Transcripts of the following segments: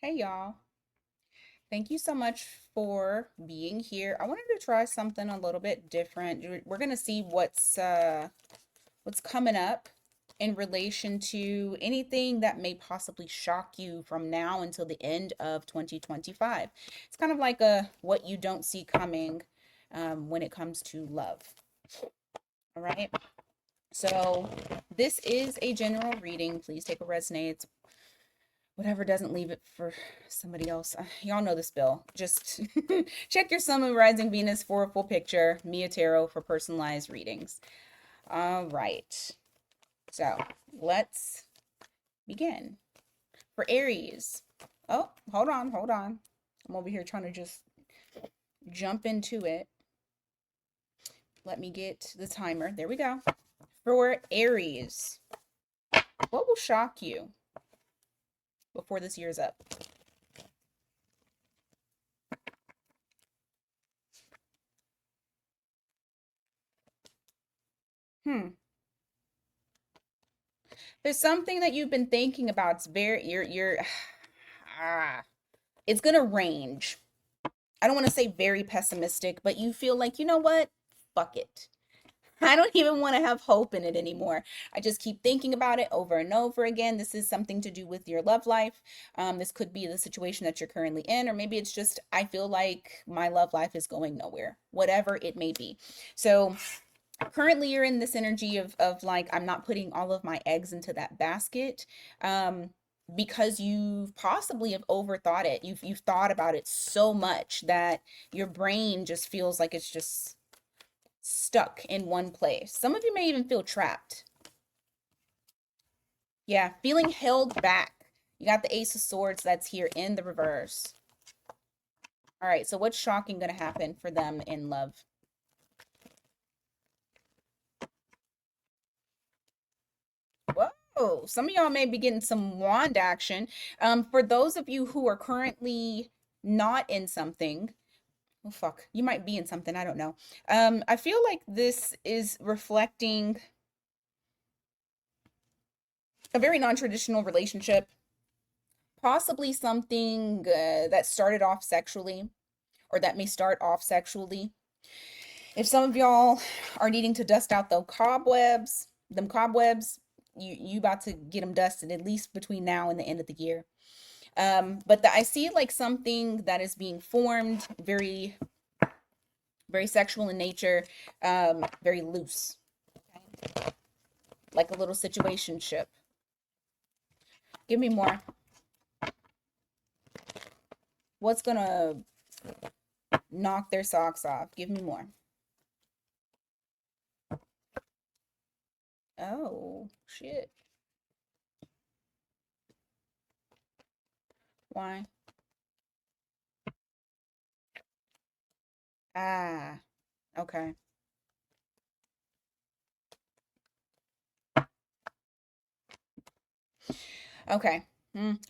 Hey y'all. Thank you so much for being here. I wanted to try something a little bit different. We're going to see what's coming up in relation to anything that may possibly shock you from now until the end of 2025. It's kind of like a what you don't see coming when it comes to love. All right. So this is a general reading. Please take what resonates. Whatever doesn't, leave it for somebody else. Y'all know the spill. Just check your sun, moon, rising, Venus for a full picture. Mia Tarot for personalized readings. All right. So let's begin. For Aries. Oh, hold on, hold on. I'm over here trying to just jump into it. Let me get the timer. There we go. For Aries, what will shock you before this year's up? Hmm. There's something that you've been thinking about. It's very you're it's gonna range. I don't want to say very pessimistic, but you feel like, you know what? Fuck it. I don't even want to have hope in it anymore. I just keep thinking about it over and over again. This is something to do with your love life. This could be the situation that you're currently in, or maybe it's just, I feel like my love life is going nowhere, whatever it may be. So currently you're in this energy of like, I'm not putting all of my eggs into that basket. Because you possibly have overthought it. You've thought about it so much that your brain just feels like it's just stuck in one place. Some of you may even feel trapped. Yeah, feeling held back. You got the Ace of Swords that's here in the reverse. All right, so what's shocking going to happen for them in love? Whoa, some of y'all may be getting some wand action. For those of you who are currently not in something, oh fuck, you might be in something, I don't know. I feel like this is reflecting a very non-traditional relationship, possibly something that started off sexually or that may start off sexually. If some of y'all are needing to dust out them cobwebs, you about to get them dusted at least between now and the end of the year. But I see like something that is being formed, very, very sexual in nature, very loose, okay? Like a little situationship. Give me more. What's gonna knock their socks off? Give me more. Oh, shit. Why? Ah, okay. Okay.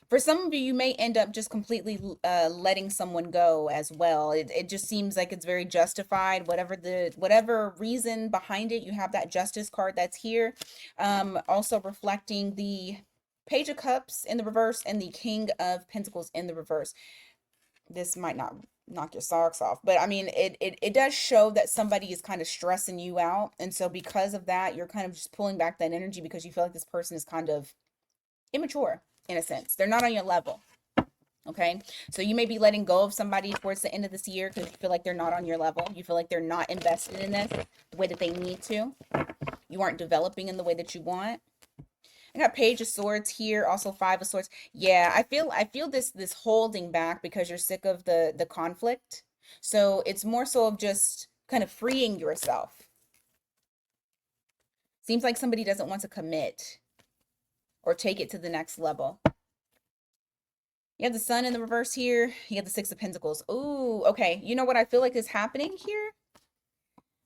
For some of you, you may end up just completely letting someone go as well. It just seems like it's very justified. Whatever reason behind it, you have that Justice card that's here. Also reflecting the Page of Cups in the reverse and the King of Pentacles in the reverse. This might not knock your socks off, but I mean, it does show that somebody is kind of stressing you out. And so because of that, you're kind of just pulling back that energy because you feel like this person is kind of immature in a sense. They're not on your level. Okay. So you may be letting go of somebody towards the end of this year because you feel like they're not on your level. You feel like they're not invested in this the way that they need to. You aren't developing in the way that you want. I got Page of Swords here, also Five of Swords. Yeah, I feel this holding back because you're sick of the conflict. So it's more so of just kind of freeing yourself. Seems like somebody doesn't want to commit or take it to the next level. You have the Sun in the reverse here. You have the Six of Pentacles. Ooh, okay. You know what I feel like is happening here?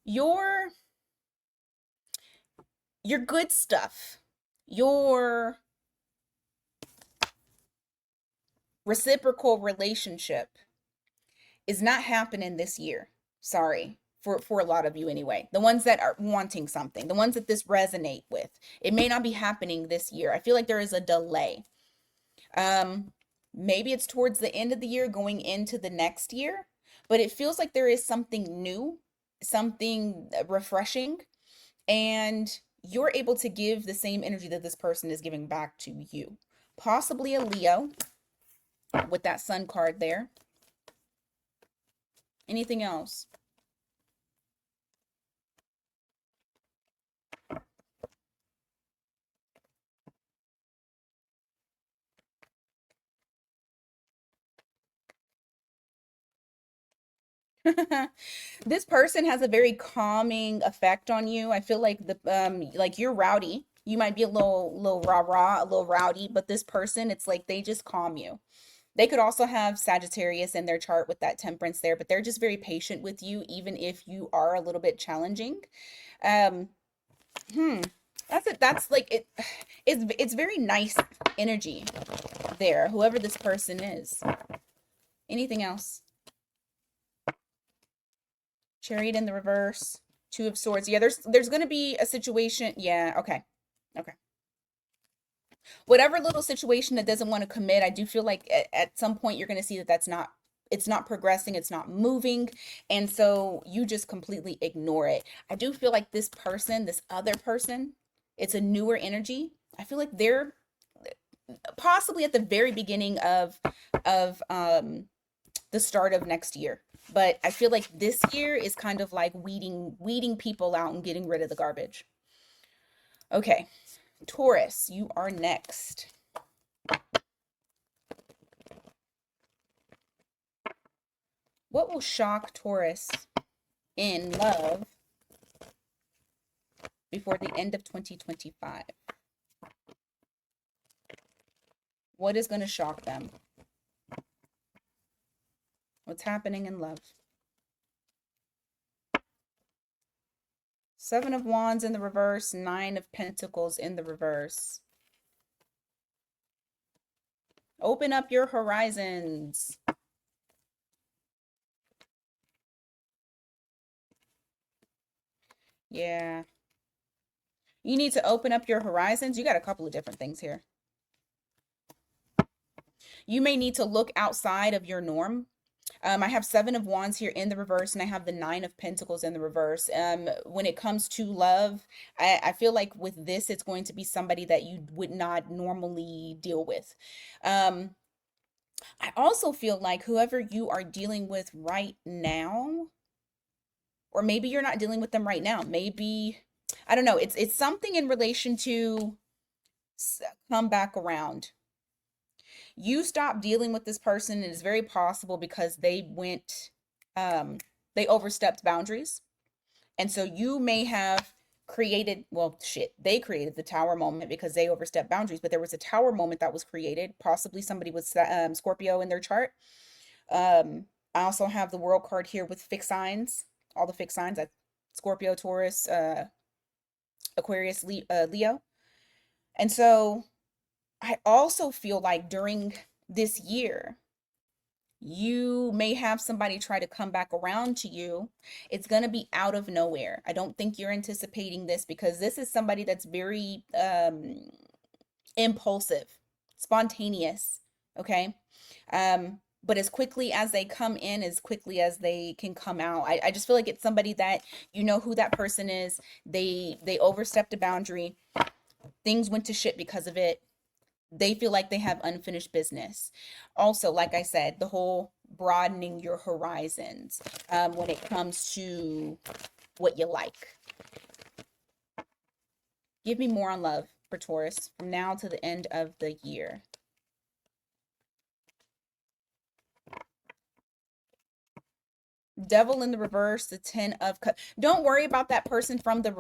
Your good stuff, your reciprocal relationship is not happening this year. Sorry. For a lot of you anyway. The ones that are wanting something, the ones that this resonate with. It may not be happening this year. I feel like there is a delay. Maybe it's towards the end of the year going into the next year, but it feels like there is something new, something refreshing, and you're able to give the same energy that this person is giving back to you. Possibly a Leo with that sun card there. Anything else? This person has a very calming effect on you. I feel like like you're rowdy. You might be a little rah-rah, a little rowdy, but this person, it's like they just calm you. They could also have Sagittarius in their chart with that temperance there, but they're just very patient with you, even if you are a little bit challenging. Um, hmm. That's it. That's like it. It's very nice energy there, whoever this person is. Anything else? Chariot in the reverse, Two of Swords. Yeah, there's going to be a situation. Yeah, okay. Okay. Whatever little situation that doesn't want to commit, I do feel like at some point you're going to see that it's not progressing, it's not moving, and so you just completely ignore it. I do feel like this person, this other person, it's a newer energy. I feel like they're possibly at the very beginning of the start of next year. But I feel like this year is kind of like weeding people out and getting rid of the garbage. Okay, Taurus, you are next. What will shock Taurus in love before the end of 2025? What is going to shock them? What's happening in love? Seven of Wands in the reverse, Nine of Pentacles in the reverse. Open up your horizons. Yeah. You need to open up your horizons. You got a couple of different things here. You may need to look outside of your norm. I have Seven of Wands here in the reverse, and I have the Nine of Pentacles in the reverse. When it comes to love, I feel like with this, it's going to be somebody that you would not normally deal with. I also feel like whoever you are dealing with right now, or maybe you're not dealing with them right now, maybe, I don't know, it's something in relation to come back around. You stop dealing with this person, and it's very possible because they overstepped boundaries. And so you may have created, well, shit, they created the tower moment because they overstepped boundaries, but there was a tower moment that was created, possibly somebody with Scorpio in their chart. I also have the world card here with fixed signs, all the fixed signs, Scorpio, Taurus, Aquarius, Leo. And so I also feel like during this year, you may have somebody try to come back around to you. It's going to be out of nowhere. I don't think you're anticipating this because this is somebody that's very impulsive, spontaneous, okay? But as quickly as they come in, as quickly as they can come out. I just feel like it's somebody that you know who that person is. They overstepped a boundary. Things went to shit because of it. They feel like they have unfinished business. Also, like I said, the whole broadening your horizons when it comes to what you like. Give me more on love for Taurus from now to the end of the year. Devil in the reverse, the 10 of cups. Don't worry about that person from the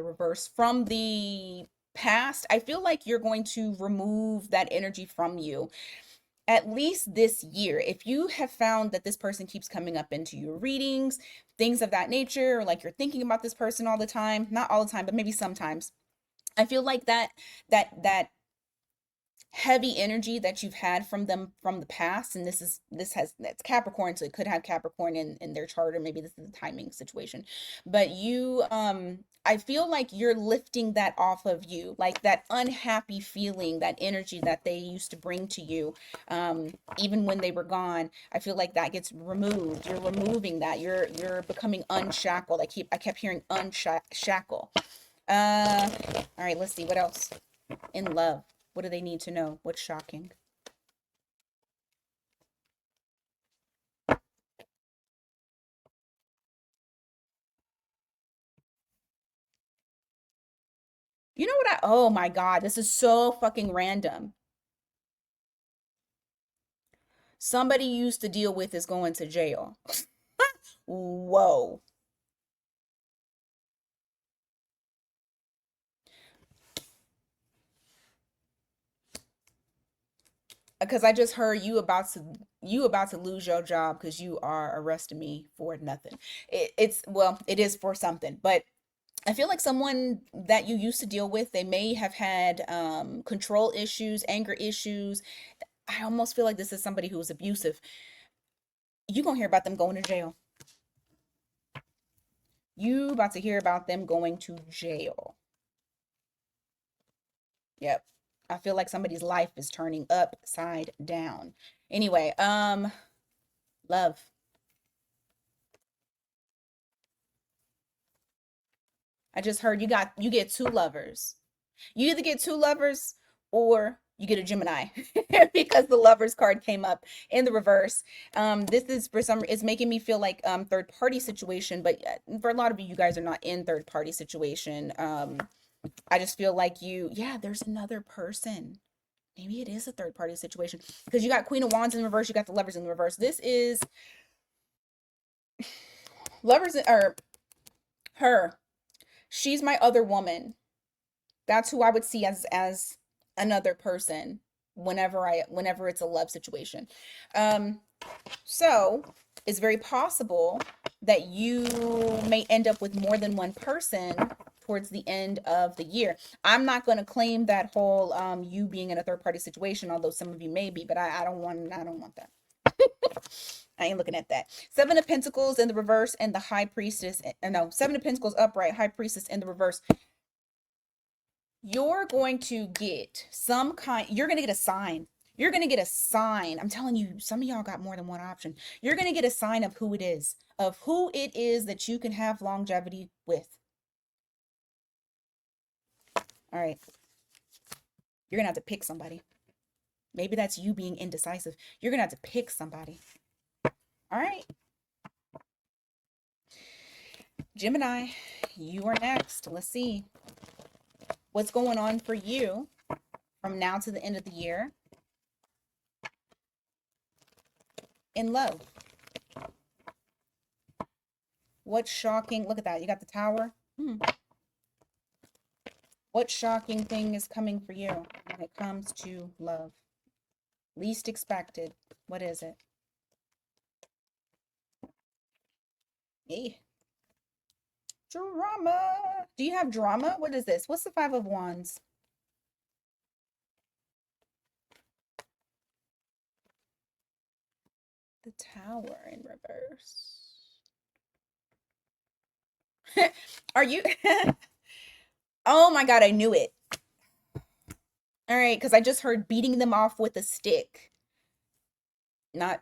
reverse, from the past. I feel like you're going to remove that energy from you at least this year. If you have found that this person keeps coming up into your readings, things of that nature, or like you're thinking about this person all the time, not all the time, but maybe sometimes, I feel like that heavy energy that you've had from them from the past. And that's Capricorn, so it could have Capricorn in their chart, or maybe this is a timing situation. But I feel like you're lifting that off of you, like that unhappy feeling, that energy that they used to bring to you, even when they were gone. I feel like that gets removed. You're removing that. You're becoming unshackled. I kept hearing unshackle. All right, let's see what else. In love, what do they need to know? What's shocking? You know what oh my God, this is so fucking random. Somebody you used to deal with is going to jail. Whoa. Because I just heard you about to lose your job because you are arresting me for nothing. It's well, it is for something, but I feel like someone that you used to deal with, they may have had control issues, anger issues. I almost feel like this is somebody who was abusive. You gonna hear about them going to jail. You about to hear about them going to jail. Yep. I feel like somebody's life is turning upside down. Anyway, love. I just heard you get two lovers. You either get two lovers or you get a Gemini because the lovers card came up in the reverse. This is for some, it's making me feel like third party situation, but for a lot of you, you guys are not in third party situation. I just feel like yeah, there's another person. Maybe it is a third party situation because you got Queen of Wands in the reverse, you got the lovers in the reverse. This is lovers or her. She's my other woman. That's who I would see as another person whenever it's a love situation. Um, so it's very possible that you may end up with more than one person towards the end of the year. I'm not going to claim that whole you being in a third party situation, although some of you may be, but I don't want that. I ain't looking at that. Seven of Pentacles in the reverse and the High Priestess. No, Seven of Pentacles upright, High Priestess in the reverse. You're going to get you're going to get a sign. You're going to get a sign. I'm telling you, some of y'all got more than one option. You're going to get a sign of who it is, that you can have longevity with. All right. You're going to have to pick somebody. Maybe that's you being indecisive. You're going to have to pick somebody. All right. Gemini, you are next. Let's see what's going on for you from now to the end of the year in love. What shocking, look at that. You got the Tower. What shocking thing is coming for you when it comes to love? Least expected. What is it? Hey. Drama. Do you have drama? What is this? What's the Five of Wands? The Tower in reverse. Are you? Oh my God, I knew it. All right, because I just heard beating them off with a stick. Not,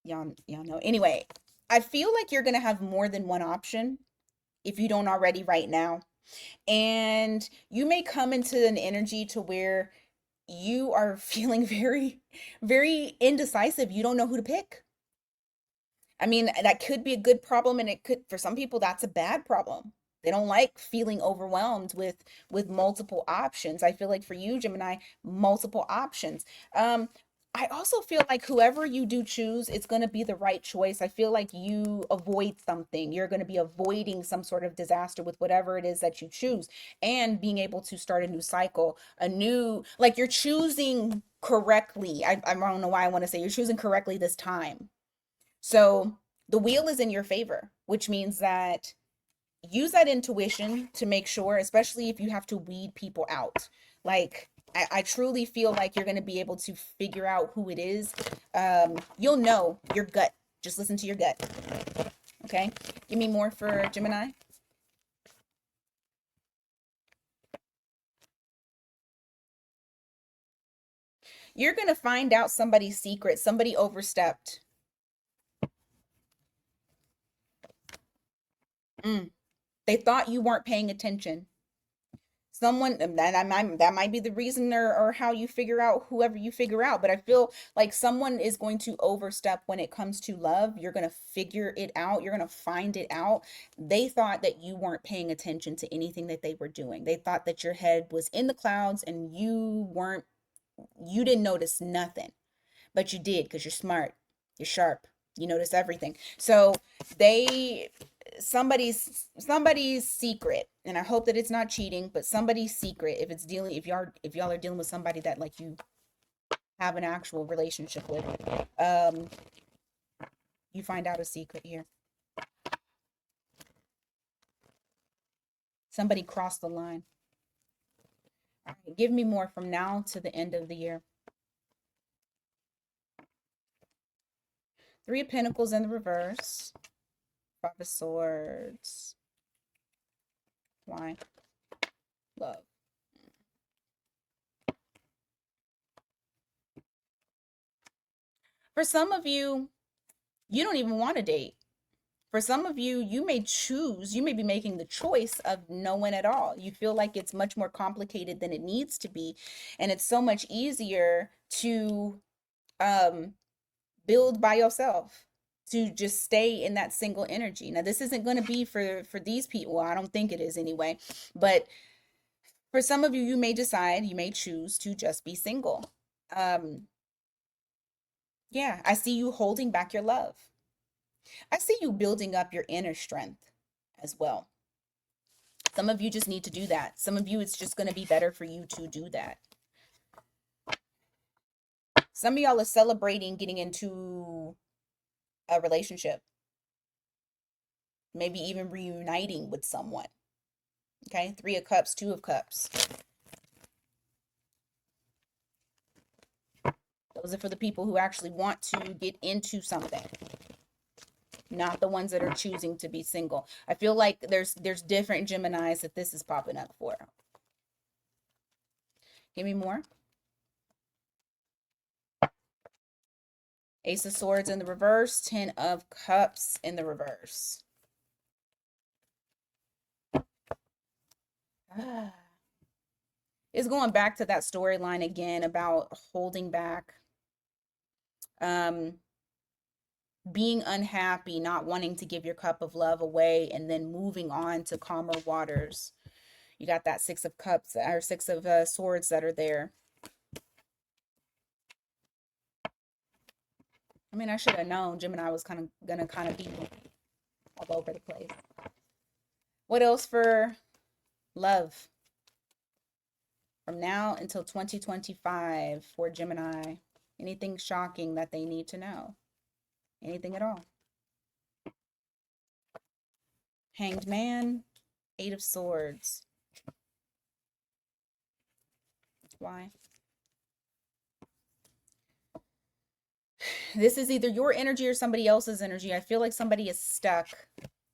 y'all know. Anyway, I feel like you're going to have more than one option if you don't already right now. And you may come into an energy to where you are feeling very, very indecisive. You don't know who to pick. I mean, that could be a good problem, and it could, for some people, that's a bad problem. They don't like feeling overwhelmed with multiple options. I feel like for you, Gemini, multiple options. I also feel like whoever you do choose, it's going to be the right choice. I feel like you avoid something. You're going to be avoiding some sort of disaster with whatever it is that you choose, and being able to start a new cycle, like you're choosing correctly. I don't know why I want to say you're choosing correctly this time. So the wheel is in your favor, which means that use that intuition to make sure, especially if you have to weed people out. Like, I truly feel like you're going to be able to figure out who it is. You'll know your gut. Just listen to your gut. Okay. Give me more for Gemini. You're going to find out somebody's secret. Somebody overstepped. They thought you weren't paying attention. Someone that might be the reason, or how you figure out whoever you figure out. But I feel like someone is going to overstep when it comes to love. You're going to figure it out. You're going to find it out. They thought that you weren't paying attention to anything that they were doing. They thought that your head was in the clouds and you didn't notice nothing, but you did, because you're smart, you're sharp, you notice everything. So they somebody's secret, and I hope that it's not cheating, but somebody's secret, if y'all are dealing with somebody that like you have an actual relationship with, um you find out a secret here. Somebody crossed the line. All right, give me more from now to the end of the year. Three of Pentacles in the reverse. Five of Swords. Why? Love. For some of you, you don't even want to date. For some of you, you may be making the choice of no one at all. You feel like it's much more complicated than it needs to be. And it's so much easier to build by yourself, to just stay in that single energy. Now, this isn't going to be for these people. Well, I don't think it is anyway. But for some of you, you may choose to just be single. Yeah, I see you holding back your love. I see you building up your inner strength as well. Some of you just need to do that. Some of you, it's just going to be better for you to do that. Some of y'all are celebrating getting into a relationship, maybe even reuniting with someone. Okay, Three of Cups, Two of Cups. Those are for the people who actually want to get into something, not the ones that are choosing to be single. I feel like there's different Geminis that this is popping up for. Give me more. Ace of Swords in the reverse, Ten of Cups in the reverse. It's going back to that storyline again about holding back, being unhappy, not wanting to give your cup of love away, and then moving on to calmer waters. You got that Six of Cups, or Six of Swords that are there. I mean, I should have known Gemini was gonna be all over the place. What else for love from now until 2025 for Gemini? Anything shocking that they need to know? Anything at all? Hanged Man, Eight of Swords. Why? This is either your energy or somebody else's energy. I feel like somebody is stuck.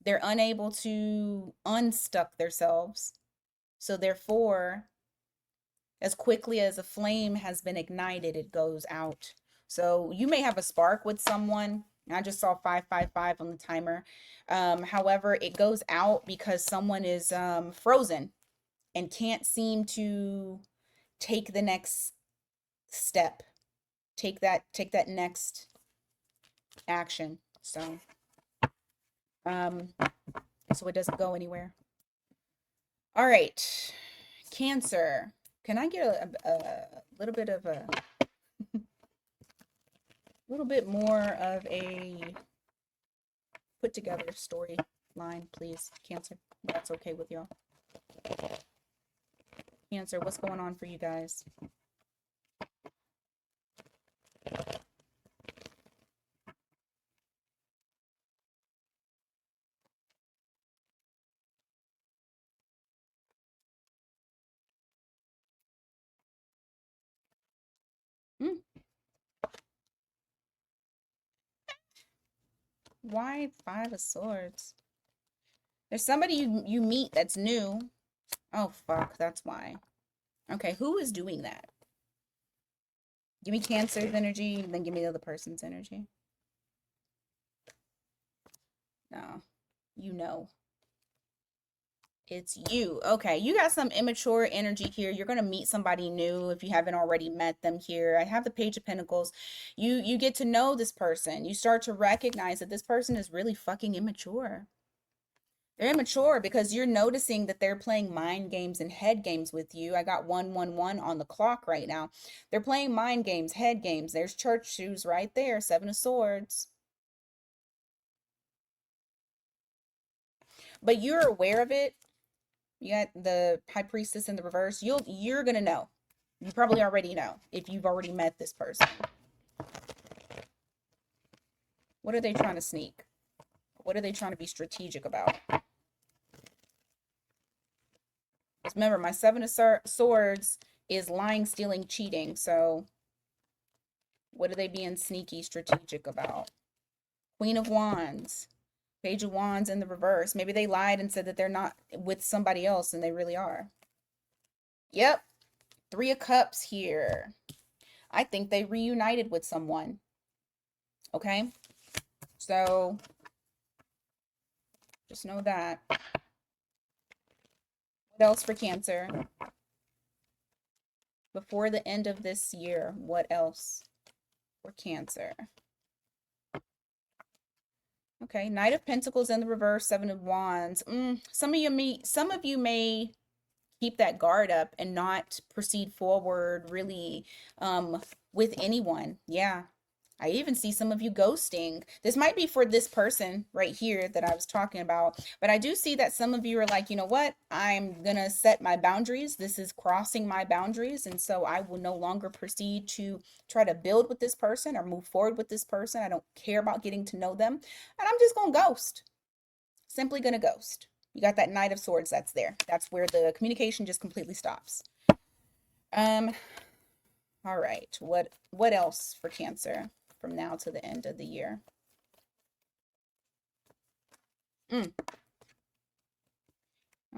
They're unable to unstuck themselves. So therefore, as quickly as a flame has been ignited, it goes out. So you may have a spark with someone. I just saw 555 on the timer. However, it goes out because someone is frozen and can't seem to take the next step. Take that next action. So it doesn't go anywhere. All right, Cancer. Can I get a little bit of a little bit more of a put together storyline, please, Cancer? That's okay with y'all. Cancer, what's going on for you guys? Why 5 of Swords? There's somebody you meet that's new. Oh, fuck. That's why. Okay, who is doing that? Give me Cancer's energy, then give me the other person's energy. No. You know. It's you. Okay, you got some immature energy here. You're going to meet somebody new if you haven't already met them here. I have the Page of Pentacles. You get to know this person. You start to recognize that this person is really fucking immature. They're immature because you're noticing that they're playing mind games and head games with you. I got 111 on the clock right now. They're playing mind games, head games. There's church shoes right there. 7 of Swords. But you're aware of it. You got the High Priestess in the reverse. You're gonna know. You probably already know if you've already met this person. What are they trying to sneak? What are they trying to be strategic about? Because remember, my 7 of Swords is lying, stealing, cheating. So what are they being sneaky, strategic about? Queen of Wands. Page of Wands in the reverse. Maybe they lied and said that they're not with somebody else and they really are. Yep. 3 of Cups here. I think they reunited with someone. Okay? So, just know that. What else for Cancer? Before the end of this year, what else for Cancer? Okay, Knight of Pentacles in the reverse, 7 of Wands. Some of you may keep that guard up and not proceed forward really with anyone. Yeah. I even see some of you ghosting. This might be for this person right here that I was talking about, but I do see that some of you are like, you know what? I'm going to set my boundaries. This is crossing my boundaries. And so I will no longer proceed to try to build with this person or move forward with this person. I don't care about getting to know them. And I'm just going to ghost. Simply going to ghost. You got that Knight of Swords that's there. That's where the communication just completely stops. All right. What else for Cancer from now to the end of the year? All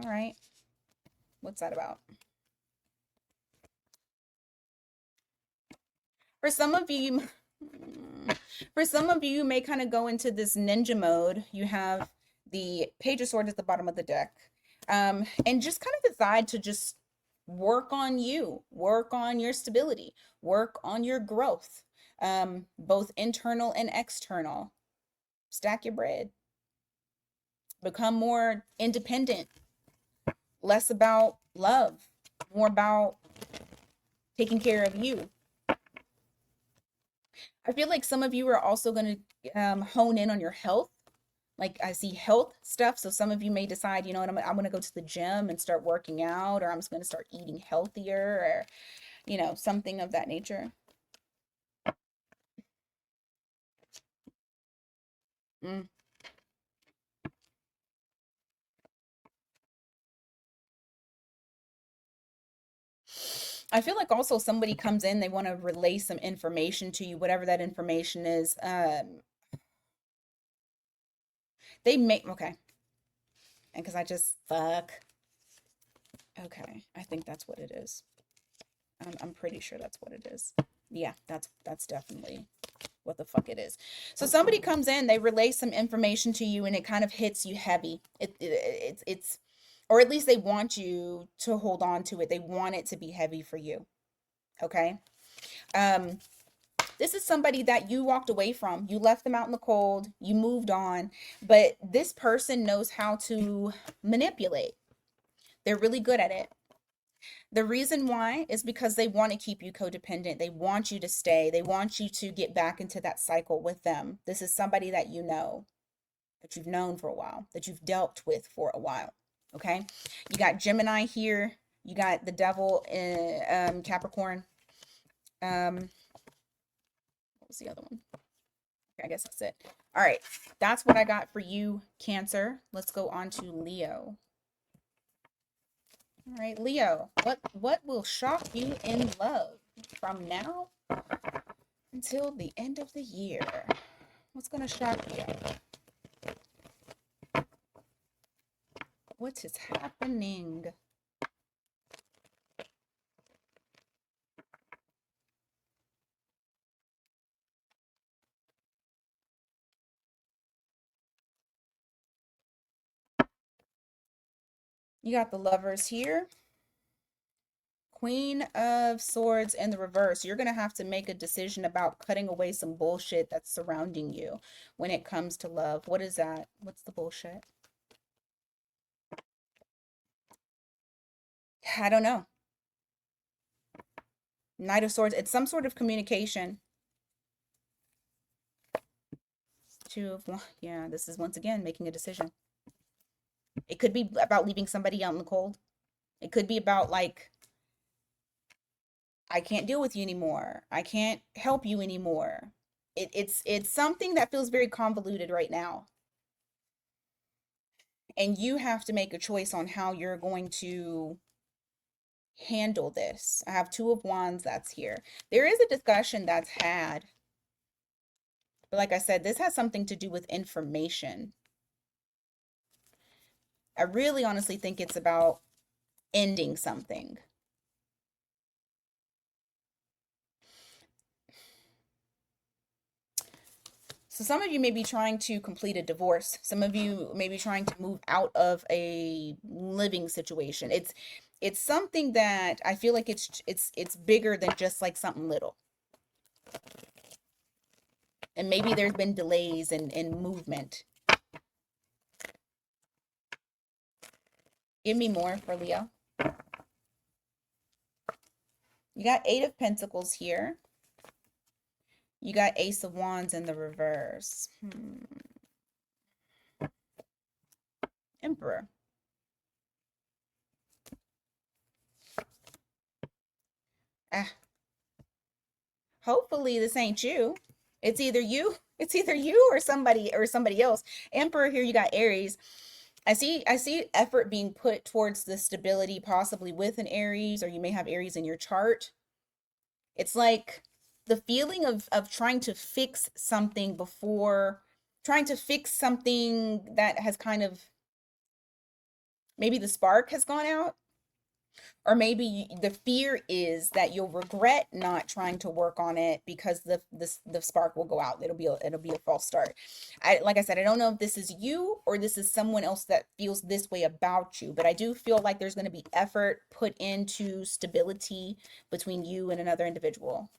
right. What's that about? For some of you, you may kind of go into this ninja mode. You have the Page of Swords at the bottom of the deck. And just kind of decide to just work on you, work on your stability, work on your growth, both internal and external. Stack your bread. Become more independent. Less about love, more about taking care of you. I feel like some of you are also going to hone in on your health. Like I see health stuff. So some of you may decide, you know what, I'm going to go to the gym and start working out, or I'm just going to start eating healthier, or, you know, something of that nature. I feel like also somebody comes in, they want to relay some information to you, whatever that information is. They may, okay. And because I just, fuck. Okay, I think that's what it is. I'm pretty sure that's what it is. Yeah, that's definitely what the fuck it is. So somebody comes in, they relay some information to you, and it kind of hits you heavy. It's or at least they want you to hold on to it. They want it to be heavy for you. Okay. This is somebody that you walked away from. You left them out in the cold. You moved on. But this person knows how to manipulate. They're really good at it. The reason why is because they want to keep you codependent. They want you to stay. They want you to get back into that cycle with them. This is somebody that you know, that you've known for a while, that you've dealt with for a while. Okay. You got Gemini here. You got the devil in Capricorn. What was the other one? Okay, I guess that's it. All right. That's what I got for you, Cancer. Let's go on to Leo. All right, Leo, what will shock you in love from now until the end of the year? What's going to shock you? What is happening? You got the Lovers here. Queen of Swords in the reverse. You're going to have to make a decision about cutting away some bullshit that's surrounding you when it comes to love. What is that? What's the bullshit? I don't know. Knight of Swords. It's some sort of communication. Two of one. Yeah, this is once again making a decision. It could be about leaving somebody out in the cold. It could be about like, I can't deal with you anymore. I can't help you anymore. It's something that feels very convoluted right now. And you have to make a choice on how you're going to handle this. I have Two of Wands that's here. There is a discussion that's had. But like I said, this has something to do with information. I really honestly think it's about ending something. So some of you may be trying to complete a divorce. Some of you may be trying to move out of a living situation. It's something that I feel like it's bigger than just like something little. And maybe there's been delays in movement. Give me more for Leo. You got Eight of Pentacles here. You got Ace of Wands in the reverse. Emperor. Hopefully this ain't you. It's either you or somebody else. Emperor here, you got Aries. I see effort being put towards the stability, possibly with an Aries, or you may have Aries in your chart. It's like the feeling of trying to fix something that has kind of, maybe the spark has gone out, or maybe the fear is that you'll regret not trying to work on it because the spark will go out. It'll be a false start. Like I said, I don't know if this is you or this is someone else that feels this way about you, but I do feel like there's going to be effort put into stability between you and another individual.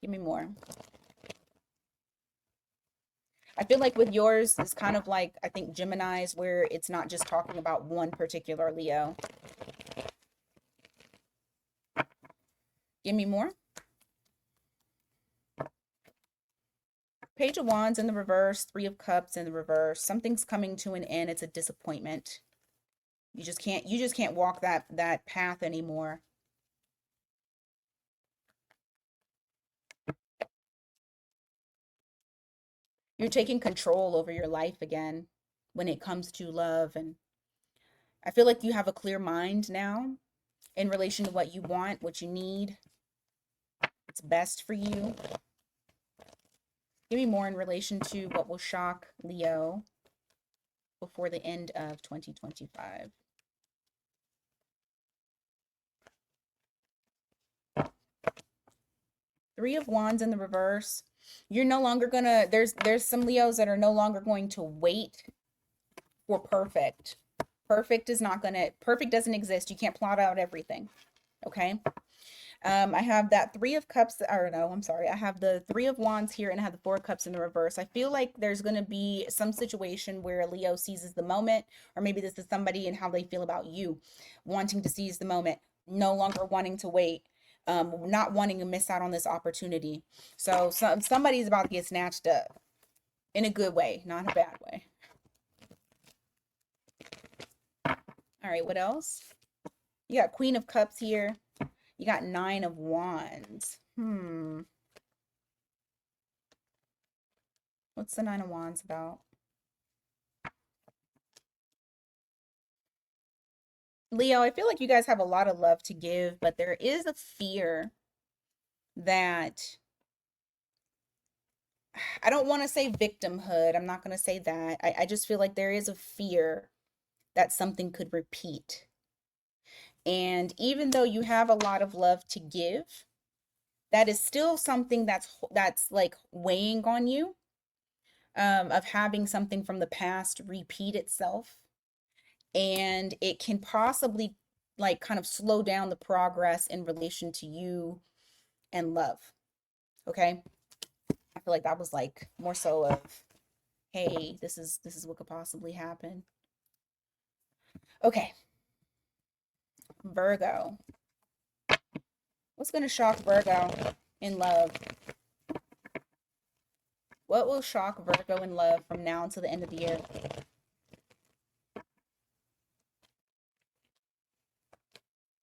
Give me more. I feel like with yours, it's kind of like, I think Gemini's, where it's not just talking about one particular Leo. Give me more. Page of Wands in the reverse, Three of Cups in the reverse. Something's coming to an end. It's a disappointment. You just can't walk that path anymore. You're taking control over your life again when it comes to love, and I feel like you have a clear mind now in relation to what you want, what you need. It's best for you. Give me more in relation to what will shock Leo before the end of 2025. Three of Wands in the reverse. You're no longer gonna, there's some Leos that are no longer going to wait for perfect. Perfect doesn't exist. You can't plot out everything. Okay. I have that Three of Cups, or no, I'm sorry. I have the Three of Wands here and I have the Four of Cups in the reverse. I feel like there's going to be some situation where Leo seizes the moment, or maybe this is somebody and how they feel about you, wanting to seize the moment, no longer wanting to wait, not wanting to miss out on this opportunity. So somebody's about to get snatched up in a good way, not a bad way. All right, what else? You got Queen of Cups here. You got Nine of Wands. What's the Nine of Wands about? Leo, I feel like you guys have a lot of love to give, but there is a fear that I don't want to say victimhood. I'm not going to say that. I just feel like there is a fear that something could repeat. And even though you have a lot of love to give, that is still something that's like weighing on you, of having something from the past repeat itself. And it can possibly like kind of slow down the progress in relation to you and love. Okay. I feel like that was like more so of, hey, this is what could possibly happen. Okay, Virgo. What's going to shock Virgo in love? What will shock Virgo in love from now until the end of the year?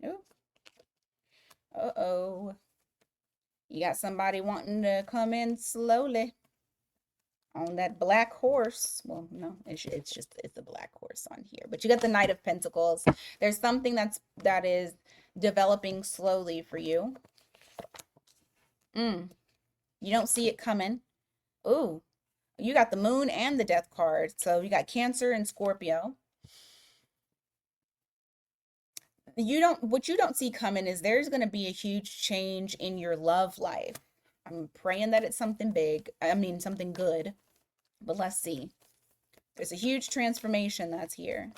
Ooh. Uh-oh. You got somebody wanting to come in slowly on that black horse. Well, no, it's a black horse on here. But you got the Knight of Pentacles. There's something that is developing slowly for you. You don't see it coming. Ooh, you got the Moon and the Death card. So you got Cancer and Scorpio. What you don't see coming is there's going to be a huge change in your love life. I'm praying that it's something big. I mean, something good. But let's see. There's a huge transformation that's here.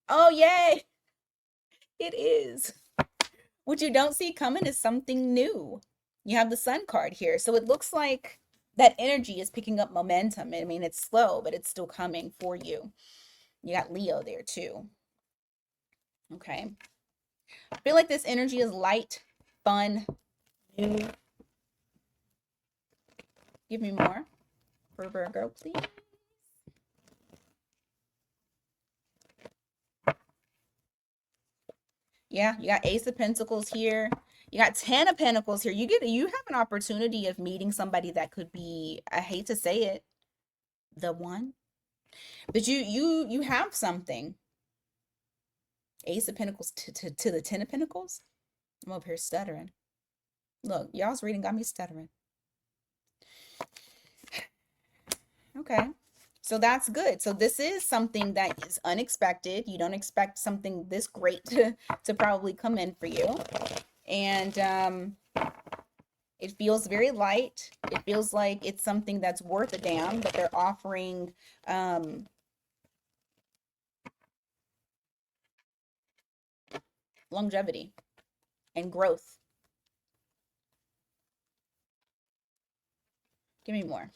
Oh, yay! It is. What you don't see coming is something new. You have the Sun card here. So it looks like that energy is picking up momentum. I mean, it's slow, but it's still coming for you. You got Leo there too. Okay. I feel like this energy is light, fun, new. Give me more for Virgo, please. Yeah, you got Ace of Pentacles here. You got 10 of Pentacles here. You have an opportunity of meeting somebody that could be, I hate to say it, the one. But you have something. Ace of Pentacles to the 10 of Pentacles. I'm up here stuttering. Look, y'all's reading got me stuttering. Okay. So that's good. So this is something that is unexpected. You don't expect something this great to probably come in for you. And it feels very light. It feels like it's something that's worth a damn, but they're offering longevity and growth. Give me more.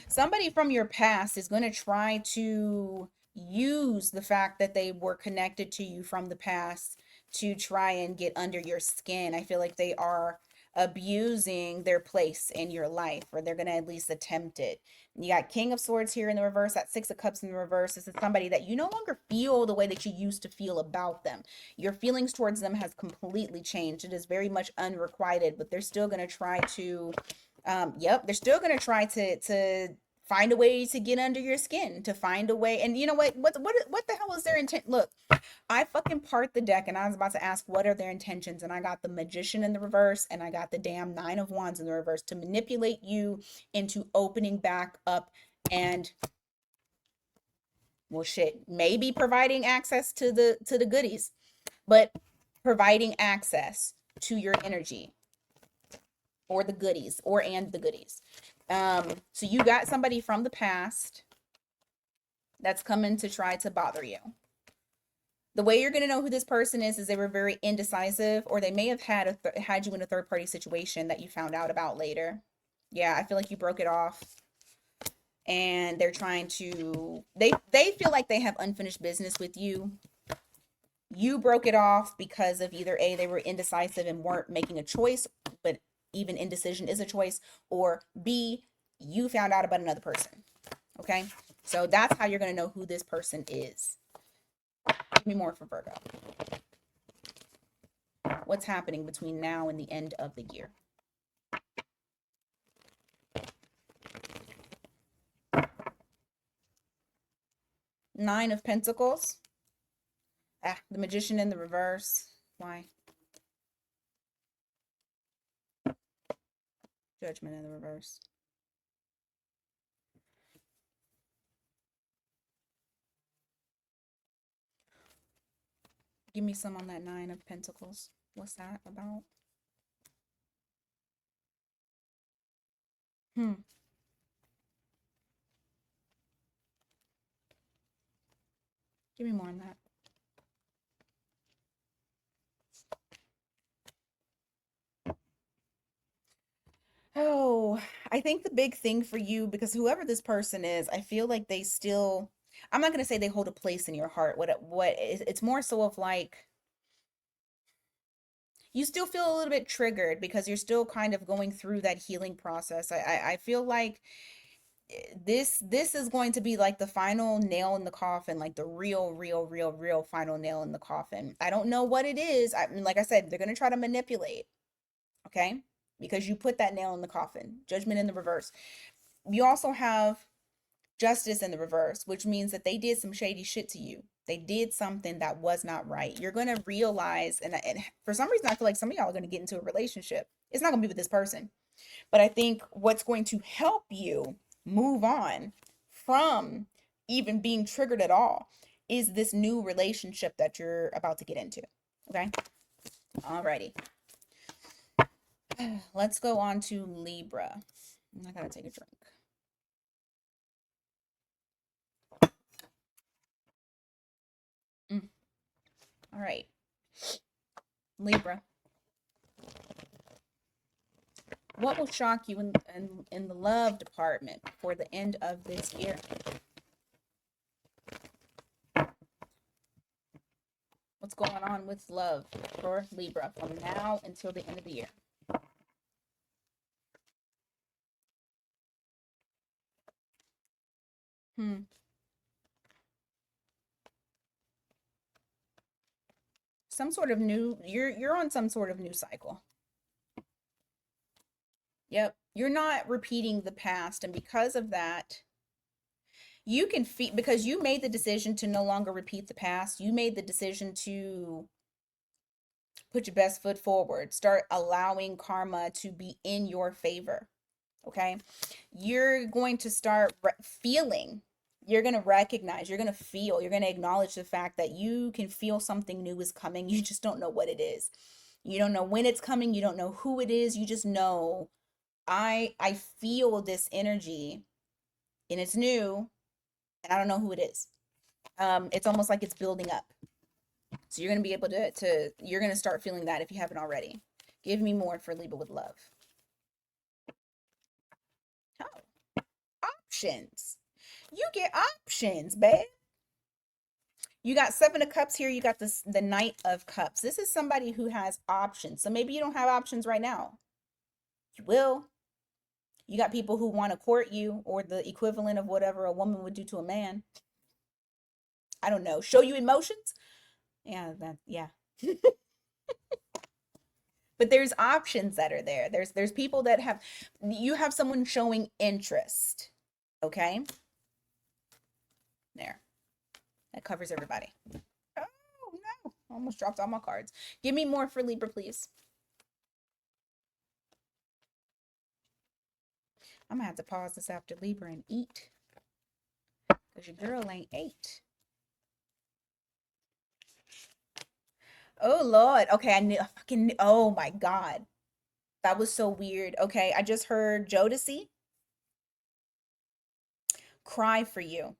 Somebody from your past is going to try to use the fact that they were connected to you from the past to try and get under your skin. I feel like they are abusing their place in your life, or they're going to at least attempt it. You got King of Swords here in the reverse, that Six of Cups in the reverse. This is somebody that you no longer feel the way that you used to feel about them. Your feelings towards them has completely changed. It is very much unrequited, but they're still going to try to they're still gonna try to find a way to get under your skin, to find a way. And you know what the hell is their intent? Look, I fucking part the deck and I was about to ask what are their intentions, and I got the Magician in the reverse and I got the damn Nine of Wands in the reverse to manipulate you into opening back up and, well, shit, maybe providing access to the goodies, but providing access to your energy, or the goodies, or and the goodies. So you got somebody from the past that's coming to try to bother you. The way you're going to know who this person is they were very indecisive, or they may have had you in a third party situation that you found out about later. Yeah, I feel like you broke it off, and they're trying to, they feel like they have unfinished business with you. You broke it off because of either A, they were indecisive and weren't making a choice, but even indecision is a choice, or B, you found out about another person. Okay, so that's how you're going to know who this person is. Give me more for Virgo. What's happening between now and the end of the year? Nine of Pentacles. The Magician in the reverse. Why? Judgment in the reverse. Give me some on that Nine of Pentacles. What's that about? Give me more on that. Oh, I think the big thing for you, because whoever this person is, I feel like they still, I'm not going to say they hold a place in your heart. It's more so of like, you still feel a little bit triggered because you're still kind of going through that healing process. I feel like this is going to be like the final nail in the coffin, like the real final nail in the coffin. I don't know what it is. I mean, like I said, they're going to try to manipulate, okay? Because you put that nail in the coffin. Judgment in the reverse. You also have Justice in the reverse, which means that they did some shady shit to you. They did something that was not right. You're going to realize, and for some reason, I feel like some of y'all are going to get into a relationship. It's not going to be with this person. But I think what's going to help you move on from even being triggered at all is this new relationship that you're about to get into. Okay? Alrighty. Let's go on to Libra. I gotta take a drink. All right. Libra. What will shock you in the love department for the end of this year? What's going on with love for Libra from now until the end of the year? Some sort of new, you're on some sort of new cycle. Yep. You're not repeating the past, and because of that, you can feel, because you made the decision to no longer repeat the past. You made the decision to put your best foot forward, start allowing karma to be in your favor. Okay. You're going to start feeling, you're going to recognize, you're going to feel, you're going to acknowledge the fact that you can feel something new is coming. You just don't know what it is. You don't know when it's coming. You don't know who it is. You just know, I feel this energy and it's new and I don't know who it is. It's almost like it's building up. So you're going to be able to you're going to start feeling that if you haven't already. Give me more for Libra with love. Oh, options. You get options, babe. You got Seven of Cups here. You got the Knight of Cups. This is somebody who has options. So maybe you don't have options right now. You will. You got people who want to court you, or the equivalent of whatever a woman would do to a man. I don't know. Show you emotions? Yeah. But there's options that are there. There's people that have, you have someone showing interest. Okay? There. That covers everybody. Oh no. Almost dropped all my cards. Give me more for Libra, please. I'm gonna have to pause this after Libra and eat. Because your girl ain't ate. Oh Lord. Okay, I fucking oh my God. That was so weird. Okay, I just heard Jodeci cry for you.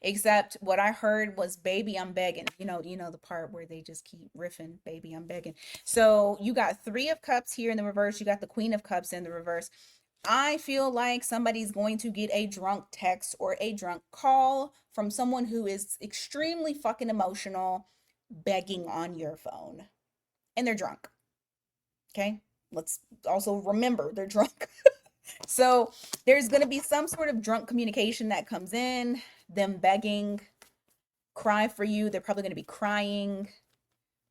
Except what I heard was baby, I'm begging. You know the part where they just keep riffing, baby, I'm begging. So you got Three of Cups here in the reverse. You got the Queen of Cups in the reverse. I feel like somebody's going to get a drunk text or a drunk call from someone who is extremely fucking emotional, begging on your phone. And they're drunk. Okay? Let's also remember they're drunk. So there's going to be some sort of drunk communication that comes in, them begging, cry for you. They're probably going to be crying.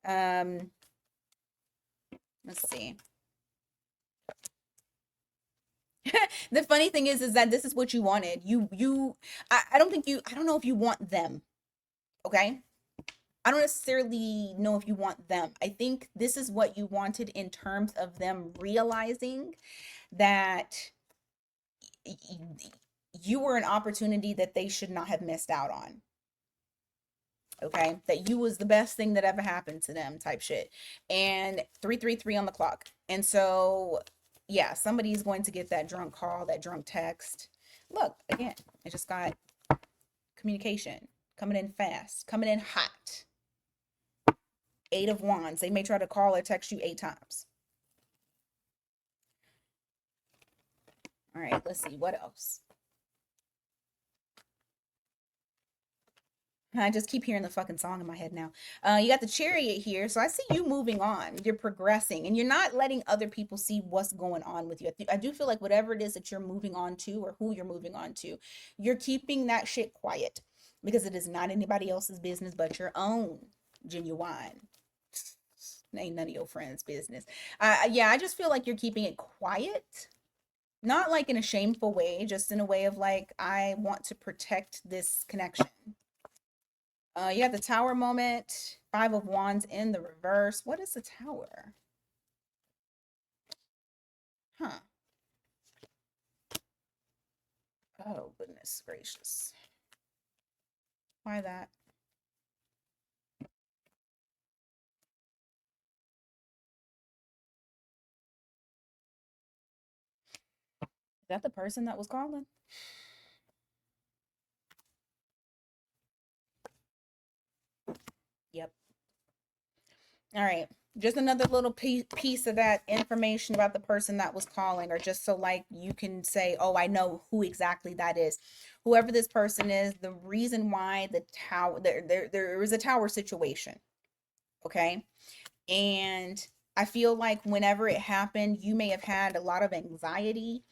Let's see. The funny thing is that this is what you wanted. I don't know if you want them. Okay? I don't necessarily know if you want them. I think this is what you wanted in terms of them realizing that you were an opportunity that they should not have missed out on. Okay, that you was the best thing that ever happened to them, type shit. And 333 on the clock. And so yeah, somebody's going to get that drunk call, that drunk text. Look, again, I just got communication coming in fast, coming in hot. 8 of Wands. They may try to call or text you 8 times. All right, let's see what else. I just keep hearing the fucking song in my head now. You got the Chariot here. So I see you moving on. You're progressing and you're not letting other people see what's going on with you. I do feel like whatever it is that you're moving on to or who you're moving on to, you're keeping that shit quiet because it is not anybody else's business but your own. Genuine. Ain't none of your friends' business. Yeah, I just feel like you're keeping it quiet. Not like in a shameful way, just in a way of like, I want to protect this connection. You have the Tower moment, 5 of Wands in the reverse. What is the Tower? Huh. Oh, goodness gracious. Why that? Is that the person that was calling? Yep. All right. Just another little piece of that information about the person that was calling, or just so like you can say, oh, I know who exactly that is. Whoever this person is, the reason why the tower, there is a tower situation. Okay. And I feel like whenever it happened, you may have had a lot of anxiety,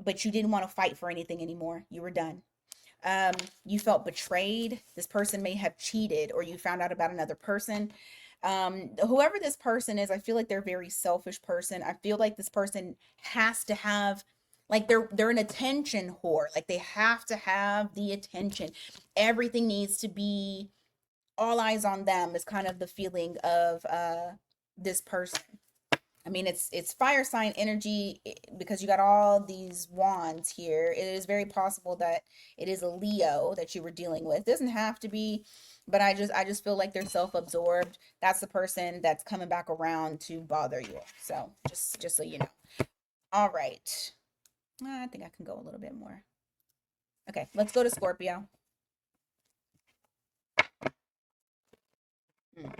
but you didn't want to fight for anything anymore. You were done. You felt betrayed. This person may have cheated, or you found out about another person. Whoever this person is, I feel like they're a very selfish person. I feel like this person has to have, like, they're an attention whore. Like, they have to have the attention. Everything needs to be all eyes on them, is kind of the feeling of this person. I mean, it's fire sign energy because you got all these wands here. It is very possible that it is a Leo that you were dealing with. It doesn't have to be, but I just feel like they're self-absorbed. That's the person that's coming back around to bother you. So just so you know. All right. I think I can go a little bit more. Okay, let's go to Scorpio. Hmm.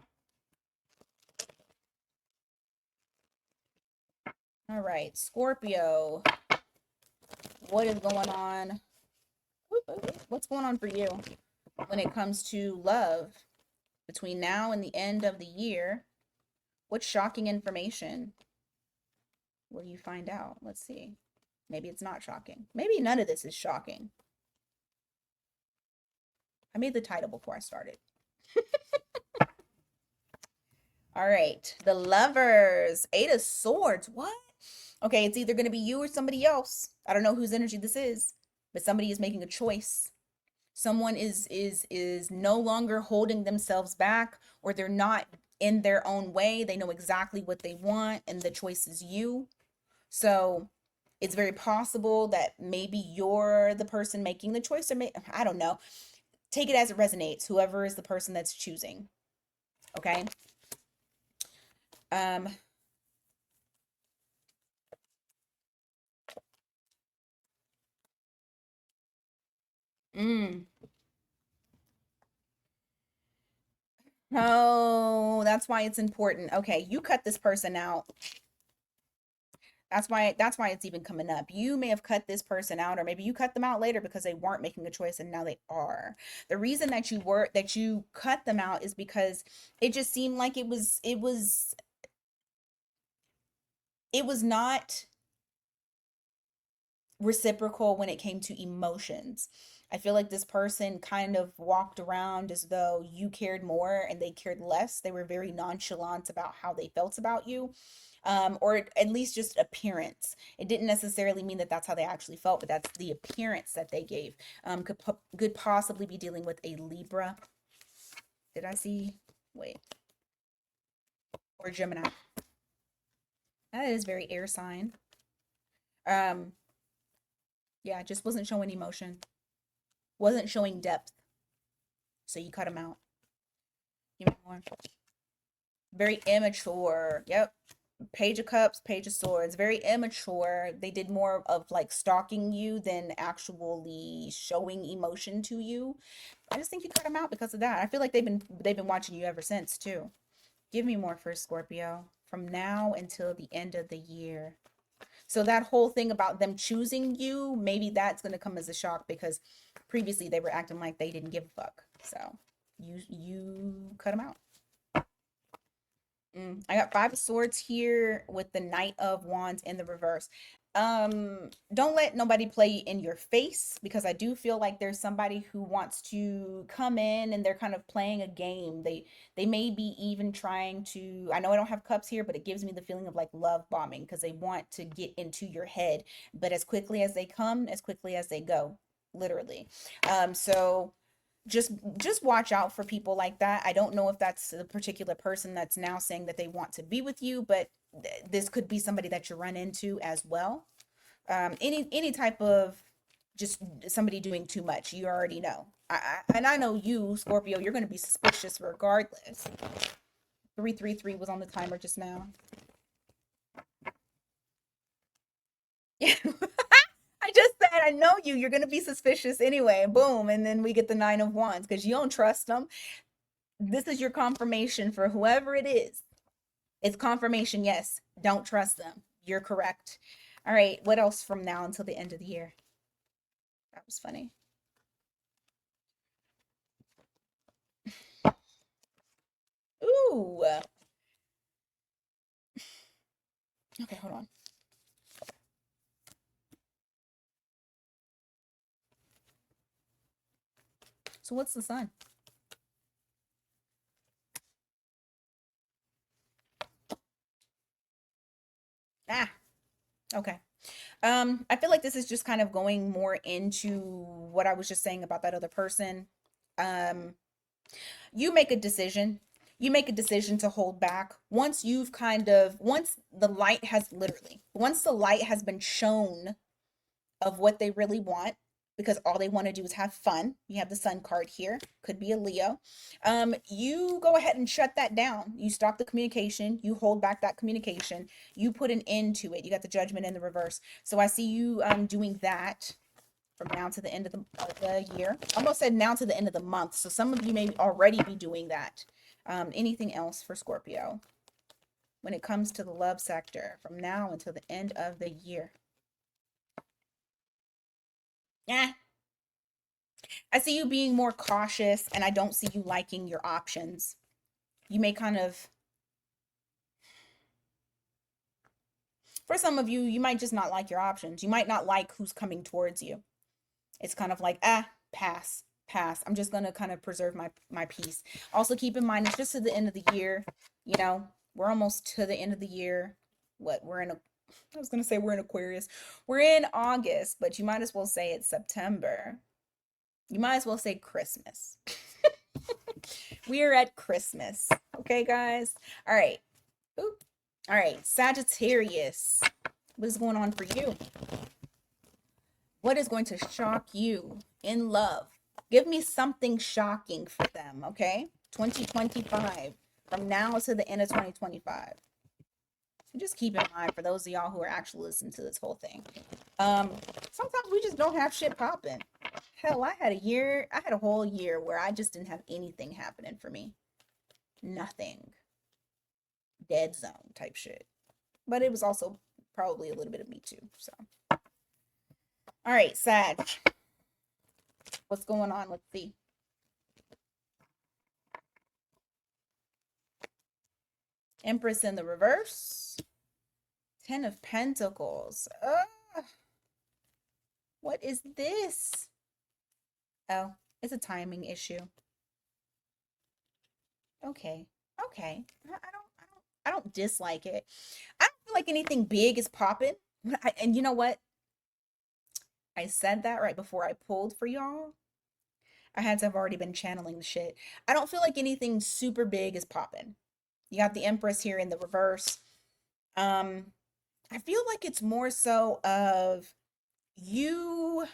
All right, Scorpio. What is going on? What's going on for you when it comes to love between now and the end of the year? What shocking information will you find out? Let's see. Maybe it's not shocking. Maybe none of this is shocking. I made the title before I started. All right. The Lovers. 8 of Swords. What? Okay, it's either going to be you or somebody else. I don't know whose energy this is, but somebody is making a choice. Someone is no longer holding themselves back, or they're not in their own way. They know exactly what they want, and the choice is you. So it's very possible that maybe you're the person making the choice, or I don't know. Take it as it resonates, whoever is the person that's choosing. Okay. Um, mm. Oh, that's why it's important. Okay, you cut this person out. That's why it's even coming up. You may have cut this person out, or maybe you cut them out later because they weren't making a choice and now they are. The reason that you cut them out is because it just seemed like it was not reciprocal when it came to emotions. I feel like this person kind of walked around as though you cared more and they cared less. They were very nonchalant about how they felt about you, or at least just appearance. It didn't necessarily mean that that's how they actually felt, but that's the appearance that they gave. Could possibly be dealing with a Libra. Did I see Wait. Or Gemini. That is very air sign. Yeah, just wasn't showing emotion. Wasn't showing depth. So you cut him out. Give me more. Very immature. Yep. Page of Cups, Page of Swords. Very immature. They did more of like stalking you than actually showing emotion to you. I just think you cut them out because of that. I feel like they've been watching you ever since too. Give me more for Scorpio from now until the end of the year. So that whole thing about them choosing you, maybe that's going to come as a shock because previously they were acting like they didn't give a fuck. So you cut them out. I got Five of Swords here with the Knight of Wands in the reverse. Don't let nobody play in your face because I do feel like there's somebody who wants to come in and they're kind of playing a game. They may be even trying to, I know I don't have cups here, but it gives me the feeling of like love bombing because they want to get into your head, but as quickly as they come, as quickly as they go, literally. So just watch out for people like that. I don't know if that's a particular person that's now saying that they want to be with you, but this could be somebody that you run into as well. Any type of just somebody doing too much, you already know. And I know you, Scorpio, you're going to be suspicious regardless. 333 was on the timer just now. Yeah. I just said I know you. You're gonna be suspicious anyway. Boom, and then we get the Nine of Wands because you don't trust them. This is your confirmation for whoever it is. It's confirmation. Yes, don't trust them. You're correct. All right. What else from now until the end of the year? That was funny. Ooh. Okay, hold on. So what's the sun? Ah, okay. I feel like this is just kind of going more into what I was just saying about that other person. Um, you make a decision. You make a decision to hold back. Once the light has literally, once the light has been shown of what they really want, because all they want to do is have fun. You have the sun card here, could be a Leo. You go ahead and shut that down. You stop the communication, you hold back that communication, you put an end to it. You got the Judgment in the reverse. So I see you doing that from now to the end of the year. I almost said now to the end of the month. So some of you may already be doing that. Anything else for Scorpio when it comes to the love sector from now until the end of the year? Yeah. I see you being more cautious and I don't see you liking your options. You may kind of, for some of you, you might just not like your options. You might not like who's coming towards you. It's kind of like, pass, pass. I'm just gonna kind of preserve my peace. Also, keep in mind it's just to the end of the year. You know, we're almost to the end of the year. I was gonna say we're in Aquarius. We're in August, but you might as well say it's September. You might as well say Christmas. We are at Christmas. Okay, guys. All right. Oop. All right, Sagittarius. What is going on for you? What is going to shock you in love? Give me something shocking for them, okay? 2025, from now to the end of 2025. Just keep in mind for those of y'all who are actually listening to this whole thing. Sometimes we just don't have shit popping. Hell, I had a whole year where I just didn't have anything happening for me. Nothing. Dead zone type shit. But it was also probably a little bit of me too. So, all right, Sag. What's going on? Let's see. Empress in the reverse. Ten of Pentacles. What is this? Oh, it's a timing issue. Okay. Okay. I don't dislike it. I don't feel like anything big is popping. And you know what? I said that right before I pulled for y'all. I had to have already been channeling the shit. I don't feel like anything super big is popping. You got the Empress here in the reverse. Um, I feel like it's more so of you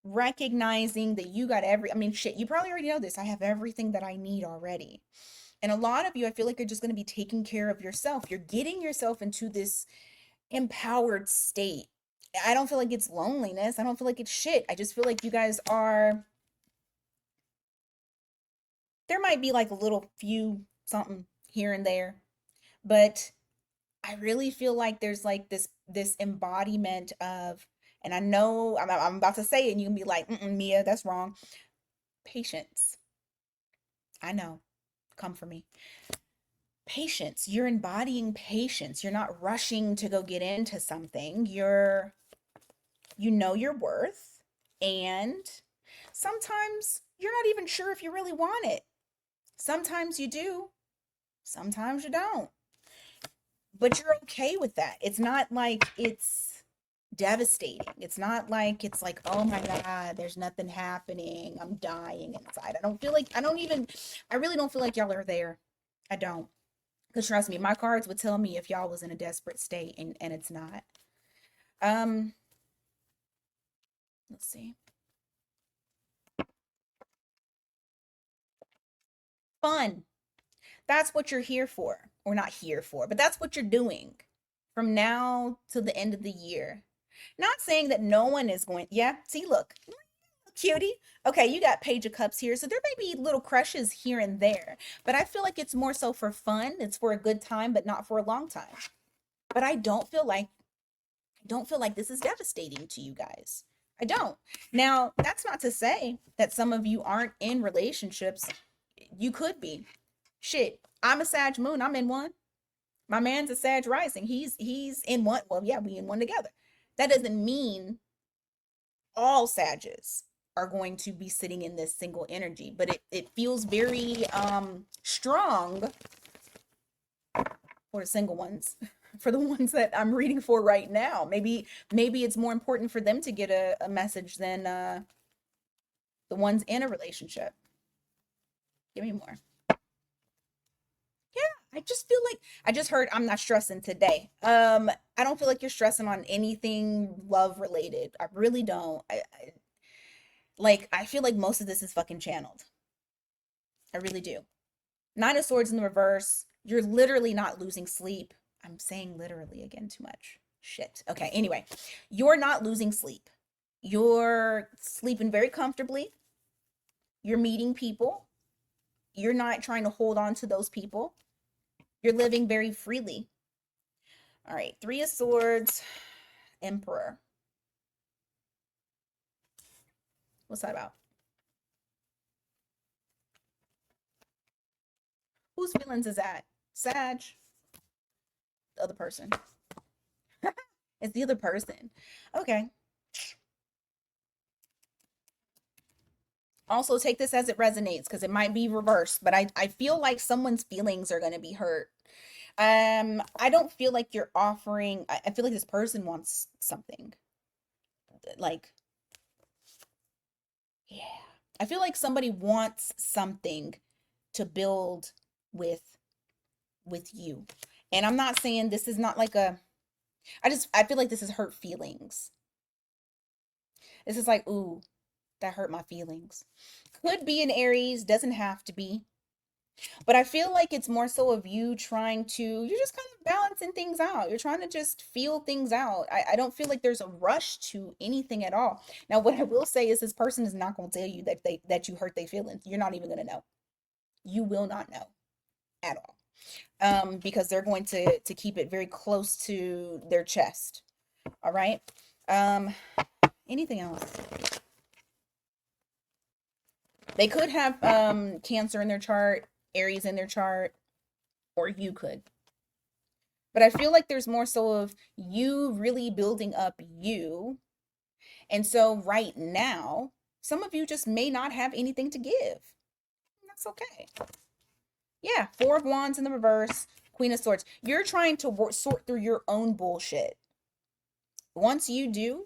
recognizing that you got I mean, shit, you probably already know this. I have everything that I need already. And a lot of you, I feel like you're just going to be taking care of yourself. You're getting yourself into this empowered state. I don't feel like it's loneliness. I don't feel like it's shit. I just feel like you guys are, there might be like a little few something here and there, but I really feel like there's like this embodiment of, and I know I'm about to say it and you can be like, Mia, that's wrong. Patience. I know. Come for me. Patience. You're embodying patience. You're not rushing to go get into something. You know your worth, and sometimes you're not even sure if you really want it. Sometimes you do, sometimes you don't. But you're okay with that. It's not like it's devastating. It's not like it's like, oh my God, there's nothing happening. I'm dying inside. I really don't feel like y'all are there. I don't. Because trust me, my cards would tell me if y'all was in a desperate state, and it's not. Um, let's see. Fun. That's what you're here for. Or not here for, but that's what you're doing from now to the end of the year. Not saying that no one is going, yeah, see, look, cutie. Okay, you got Page of Cups here. So there may be little crushes here and there, but I feel like it's more so for fun. It's for a good time, but not for a long time. But I don't feel like this is devastating to you guys. I don't. Now, that's not to say that some of you aren't in relationships. You could be. Shit. I'm a Sag moon. I'm in one. My man's a Sag rising. He's in one. Well, yeah, we in one together. That doesn't mean all Sages are going to be sitting in this single energy, but it feels very strong for the single ones. For the ones that I'm reading for right now. Maybe it's more important for them to get a message than the ones in a relationship. Give me more. Yeah, I just feel like I just heard I'm not stressing today. I don't feel like you're stressing on anything love related. I really don't. I feel like most of this is fucking channeled. I really do. Nine of Swords in the reverse. You're literally not losing sleep. I'm saying literally again too much. Shit. Okay, anyway. You're not losing sleep. You're sleeping very comfortably. You're meeting people. You're not trying to hold on to those people. You're living very freely. All right, Three of Swords, Emperor. What's that about? Whose feelings is that? Sag. The other person. It's the other person. Okay. Also take this as it resonates because it might be reversed, but I feel like someone's feelings are going to be hurt. I don't feel like you're offering, I feel like this person wants something. Like, yeah. I feel like somebody wants something to build with with you. And I'm not saying this is not like I feel like this is hurt feelings. This is like, ooh, that hurt my feelings. Could be an Aries, doesn't have to be. But I feel like it's more so of you trying to, you're just kind of balancing things out. You're trying to just feel things out. I don't feel like there's a rush to anything at all. Now, what I will say is this person is not going to tell you that you hurt their feelings. You're not even going to know. You will not know at all. Because they're going to keep it very close to their chest. All right. Anything else? They could have Cancer in their chart, Aries in their chart, or you could. But I feel like there's more so of you really building up you. And so right now, some of you just may not have anything to give. That's okay. Yeah, Four of Wands in the reverse, Queen of Swords. You're trying to sort through your own bullshit. Once you do,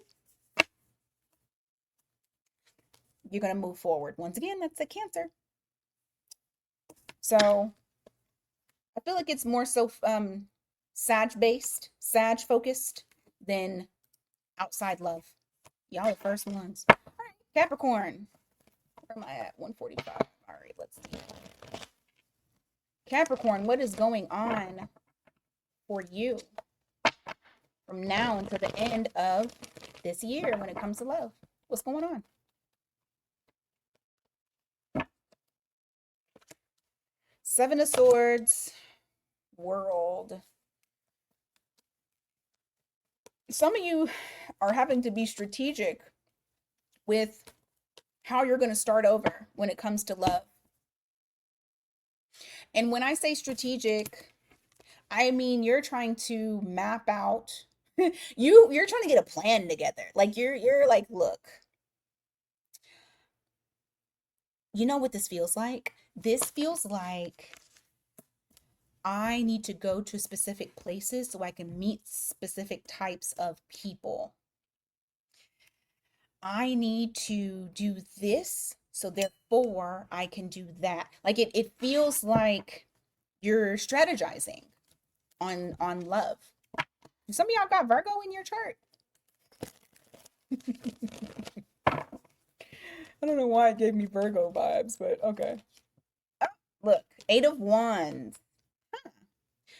you're going to move forward. Once again, that's a Cancer. So I feel like it's more so Sag based, Sag focused than outside love. Y'all the first ones. All right, Capricorn. Where am I at? 145. All right, let's see. Capricorn, what is going on for you from now until the end of this year when it comes to love? What's going on? Seven of Swords, World. Some of you are having to be strategic with how you're going to start over when it comes to love. And when I say strategic, I mean you're trying to map out you're trying to get a plan together. Like you're like, look, you know what this feels like? This feels like I need to go to specific places so I can meet specific types of people. I need to do this, so therefore I can do that. Like it feels like you're strategizing on love. Some of y'all got Virgo in your chart. I don't know why it gave me Virgo vibes, but okay. Oh, look, Eight of Wands.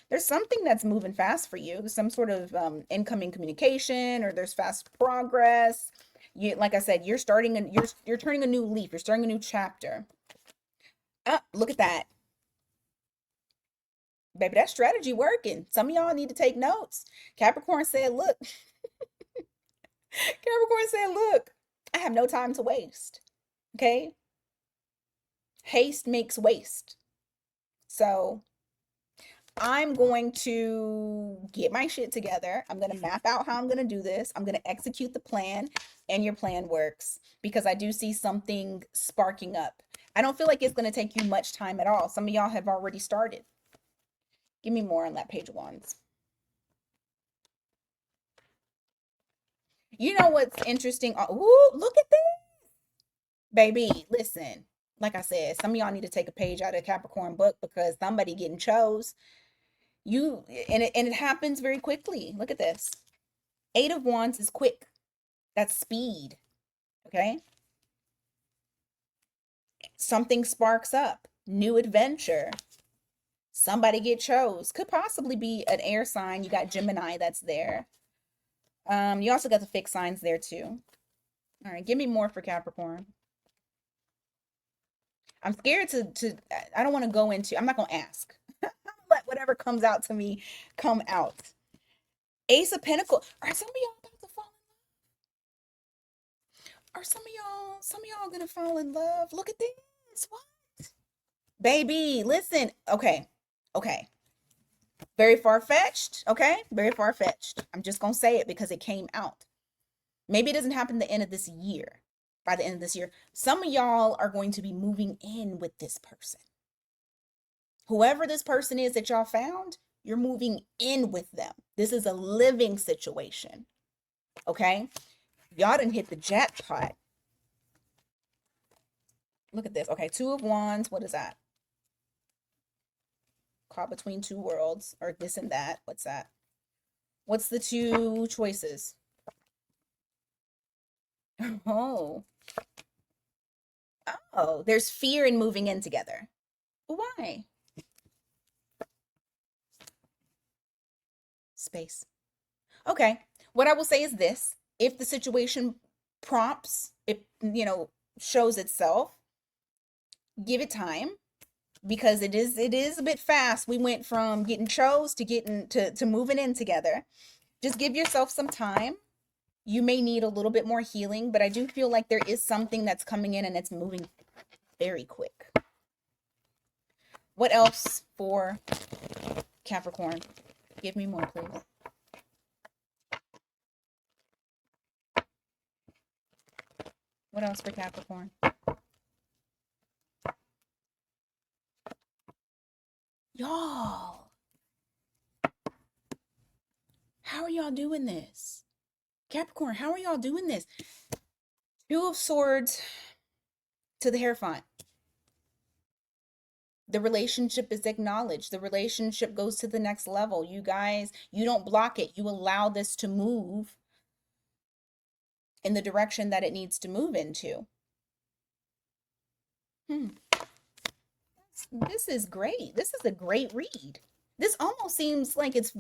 There's something that's moving fast for you. Some sort of incoming communication, or there's fast progress. You, like I said, you're starting and you're turning a new leaf. You're starting a new chapter. Look at that. Baby, that strategy working. Some of y'all need to take notes. Capricorn said, look. Capricorn said, look, I have no time to waste. Okay? Haste makes waste. So I'm going to get my shit together. I'm going to map out how I'm going to do this. I'm going to execute the plan, and your plan works because I do see something sparking up. I don't feel like it's going to take you much time at all. Some of y'all have already started. Give me more on that Page of Wands. You know what's interesting? Ooh, look at this. Baby, listen. Like I said, some of y'all need to take a page out of the Capricorn book because somebody getting chose. And it happens very quickly. Look at this. Eight of Wands is quick. That's speed. Okay? Something sparks up. New adventure. Somebody get chose. Could possibly be an air sign. You got Gemini that's there. You also got the fixed signs there too. All right, give me more for Capricorn. I'm scared to I don't want to go into, I'm not going to ask. Let whatever comes out to me come out. Ace of Pentacles. Are some of y'all about to fall in love? Are some of y'all gonna fall in love? Look at this. What? Baby, listen. Okay. Okay. Very far-fetched. Okay. Very far-fetched. I'm just gonna say it because it came out. Maybe it doesn't happen at the end of this year. By the end of this year, some of y'all are going to be moving in with this person. Whoever this person is that y'all found, you're moving in with them. This is a living situation. Okay? Y'all didn't hit the jackpot. Look at this. Okay, Two of Wands. What is that? Caught between two worlds, or this and that. What's that? What's the two choices? Oh. Oh, there's fear in moving in together. Why? Space. Okay. What I will say is this. If the situation prompts, it, shows itself, give it time because it is a bit fast. We went from getting chose to getting to moving in together. Just give yourself some time. You may need a little bit more healing, but I do feel like there is something that's coming in and it's moving very quick. What else for Capricorn? Give me more, please. What else for Capricorn? Y'all, how are y'all doing this? Capricorn, how are y'all doing this? Two of Swords, to the Hierophant. The relationship is acknowledged. The relationship goes to the next level. You guys, you don't block it. You allow this to move in the direction that it needs to move into. This is great. This is a great read. This almost seems like it's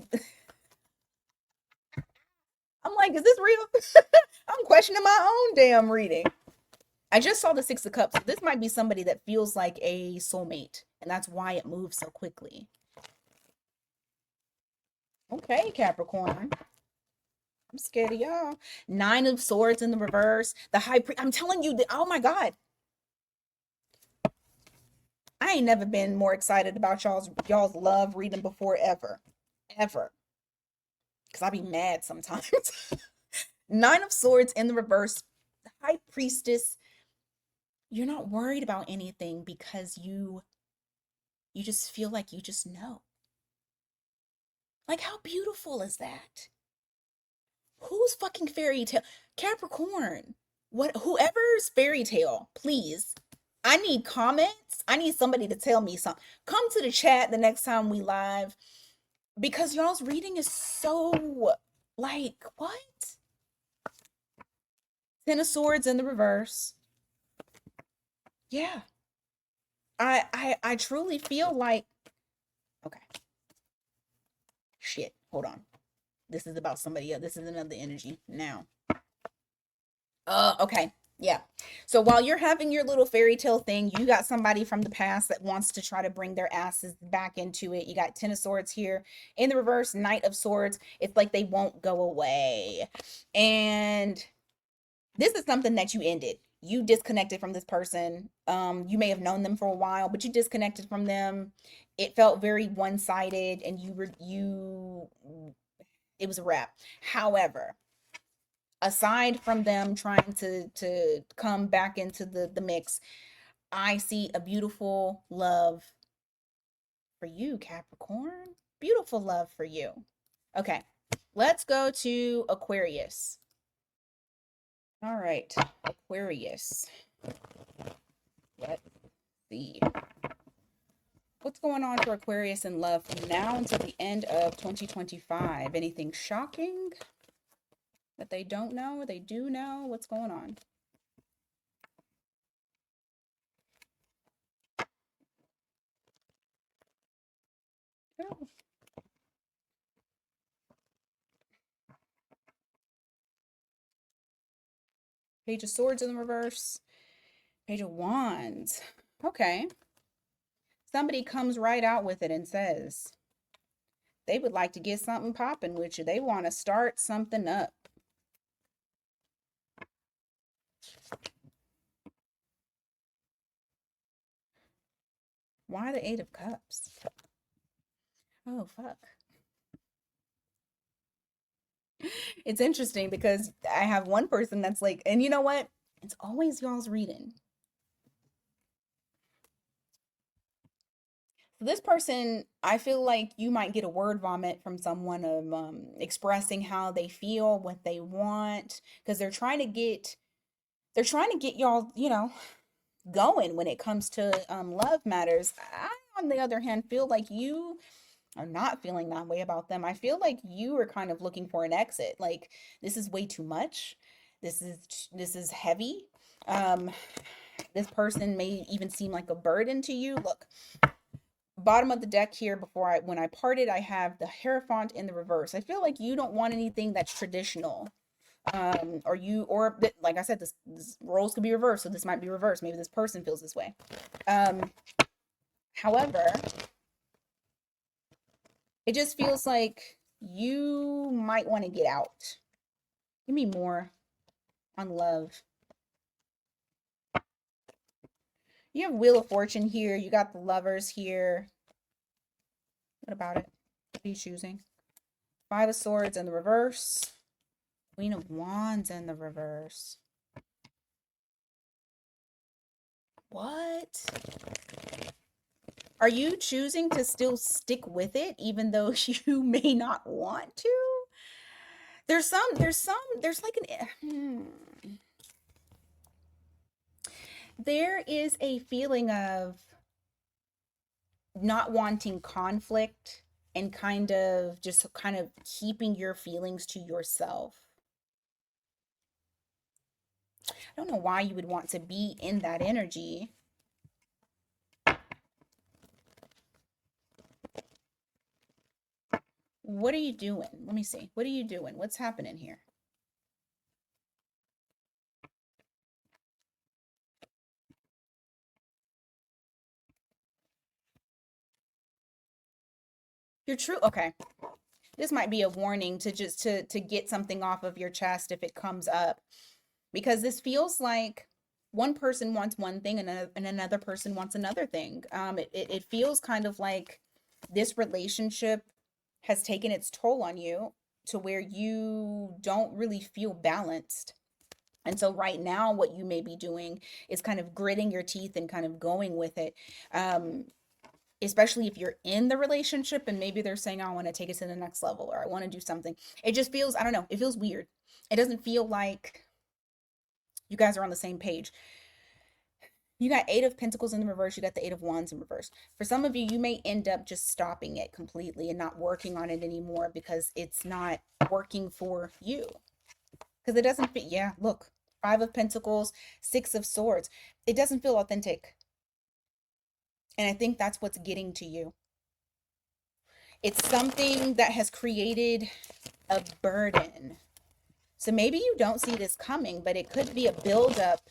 I'm like, is this real? I'm questioning my own damn reading. I just saw the Six of Cups. This might be somebody that feels like a soulmate, and that's why it moves so quickly. Okay, Capricorn. I'm scared of y'all. Nine of Swords in the reverse. The High Priest. I'm telling you that, oh my God. I ain't never been more excited about y'all's love reading before ever. Ever. Because I be mad sometimes. Nine of Swords in the reverse. The High Priestess. You're not worried about anything because you just feel like you just know. Like, how beautiful is that? Who's fucking fairy tale? Capricorn. What? Whoever's fairy tale, please. I need comments. I need somebody to tell me something. Come to the chat the next time we live, because y'all's reading is so like, what? Ten of Swords in the reverse. Yeah. I truly feel like, okay. Shit. Hold on. This is about somebody else. This is another energy now. Okay. Yeah. So while you're having your little fairy tale thing, you got somebody from the past that wants to try to bring their asses back into it. You got Ten of Swords here in the reverse, Knight of Swords. It's like they won't go away. And this is something that you ended. You disconnected from this person. You may have known them for a while, but you disconnected from them. It felt very one-sided, and it was a wrap. However, aside from them trying to come back into the mix, I see a beautiful love for you, Capricorn. Beautiful love for you. Okay, let's go to Aquarius. All right, Aquarius. Let's see. What's going on for Aquarius in love from now until the end of 2025? Anything shocking that they don't know? They do know? What's going on? Oh. Page of Swords in the reverse. Page of Wands. Okay. Somebody comes right out with it and says they would like to get something popping with you. They want to start something up. Why the Eight of Cups? Oh, fuck. It's interesting because I have one person that's like, and you know what? It's always y'all's reading. So this person, I feel like you might get a word vomit from someone of expressing how they feel, what they want, because they're trying to get y'all, going when it comes to love matters. I, on the other hand, feel like you are not feeling that way about them. I feel like you are kind of looking for an exit. Like, this is way too much. This is heavy. This person may even seem like a burden to you. Look, bottom of the deck here, when I parted, I have the Hierophant in the reverse. I feel like you don't want anything that's traditional. Or like I said, this roles could be reversed, so this might be reversed. Maybe this person feels this way. However, it just feels like you might want to get out. Give me more on love. You have Wheel of Fortune here. You got the Lovers here. What about it? What are you choosing? Five of Swords in the reverse. Queen of Wands in the reverse. What? Are you choosing to still stick with it even though you may not want to? There's like an There is a feeling of not wanting conflict and kind of keeping your feelings to yourself. I don't know why you would want to be in that energy. What are you doing? Let me see. What are you doing? What's happening here? You're true. Okay. This might be a warning to just to get something off of your chest if it comes up, because this feels like one person wants one thing and another person wants another thing. It feels kind of like this relationship has taken its toll on you to where you don't really feel balanced. And so right now, what you may be doing is kind of gritting your teeth and kind of going with it. Um, Especially if you're in the relationship and maybe they're saying, I want to take it to the next level or I want to do something. It just feels, I don't know, it feels weird. It doesn't feel like you guys are on the same page. You got Eight of Pentacles in the reverse, you got the Eight of Wands in reverse. For some of you, you may end up just stopping it completely and not working on it anymore because it's not working for you. Because it doesn't fit. Yeah, look, Five of Pentacles, Six of Swords. It doesn't feel authentic. And I think that's what's getting to you. It's something that has created a burden. So maybe you don't see this coming, but it could be a buildup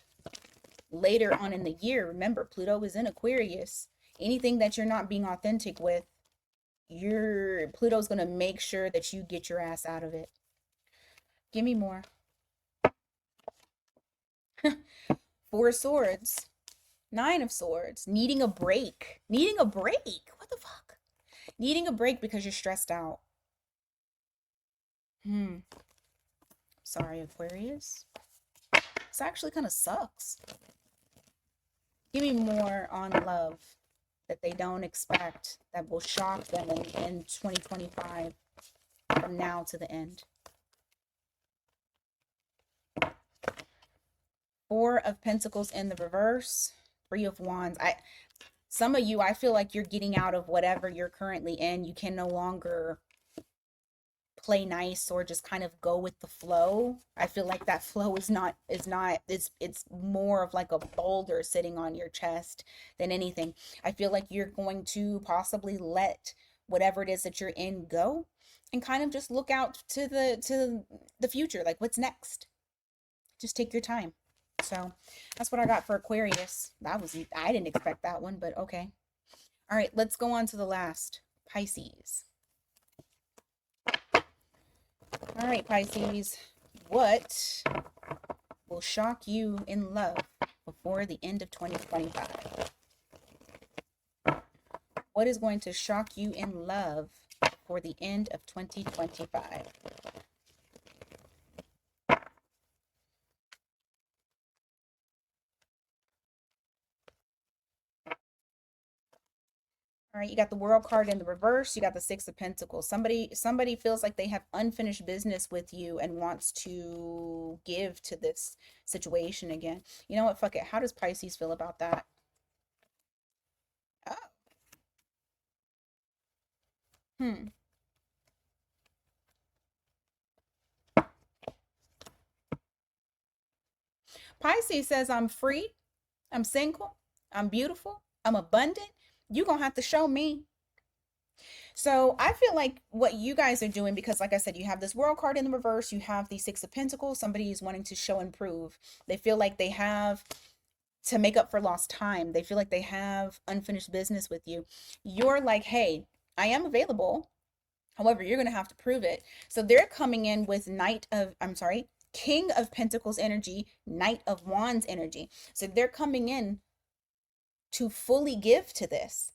later on in the year. Remember, Pluto is in Aquarius. Anything that you're not being authentic with, Pluto's going to make sure that you get your ass out of it. Give me more. Four of Swords. Nine of Swords. Needing a break. Needing a break. What the fuck? Needing a break because you're stressed out. Sorry, Aquarius. This actually kind of sucks. Give me more on love that they don't expect, that will shock them in 2025 from now to the end. Four of Pentacles in the reverse. Three of Wands. Some of you, I feel like you're getting out of whatever you're currently in. You can no longer play nice or just kind of go with the flow. I feel like that flow is not it's more of like a boulder sitting on your chest than anything. I feel like you're going to possibly let whatever it is that you're in go and kind of just look out to the future, like what's next. Just take your time. So that's what I got for Aquarius. I didn't expect that one, but okay. All right, let's go on to the last, Pisces. All right, Pisces, what will shock you in love before the end of 2025? What is going to shock you in love before the end of 2025? All right, you got the World card in the reverse. You got the Six of Pentacles. Somebody feels like they have unfinished business with you and wants to give to this situation again. You know what? Fuck it. How does Pisces feel about that? Oh. Hmm. Pisces says, I'm free, I'm single, I'm beautiful, I'm abundant. You're going to have to show me. So I feel like what you guys are doing, because like I said, you have this World card in the reverse, you have the Six of Pentacles. Somebody is wanting to show and prove. They feel like they have to make up for lost time. They feel like they have unfinished business with you. You're like, hey, I am available. However, you're going to have to prove it. So they're coming in with King of Pentacles energy, Knight of Wands energy. So they're coming in to fully give to this.